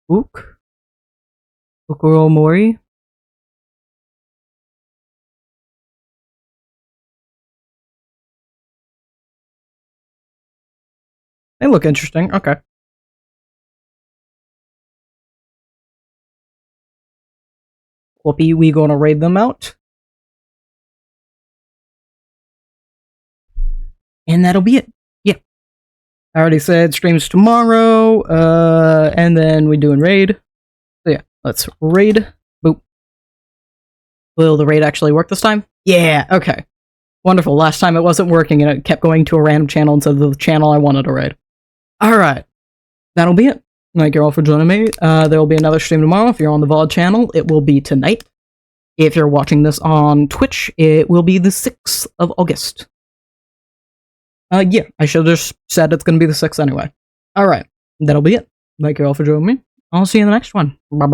S1: Ook. Okuro Mori. They look interesting. Okay. Whoopee, we gonna raid them out. And that'll be it. Yeah. I already said streams tomorrow, and then we doing raid. So yeah, let's raid. Boop. Will the raid actually work this time? Yeah, okay. Wonderful. Last time it wasn't working and it kept going to a random channel instead of the channel I wanted to raid. Alright. That'll be it. Thank you all for joining me. There will be another stream tomorrow. If you're on the VOD channel, it will be tonight. If you're watching this on Twitch, it will be the 6th of August. Yeah, I should have just said it's going to be the 6th anyway. Alright, that'll be it. Thank you all for joining me. I'll see you in the next one. Bye-bye.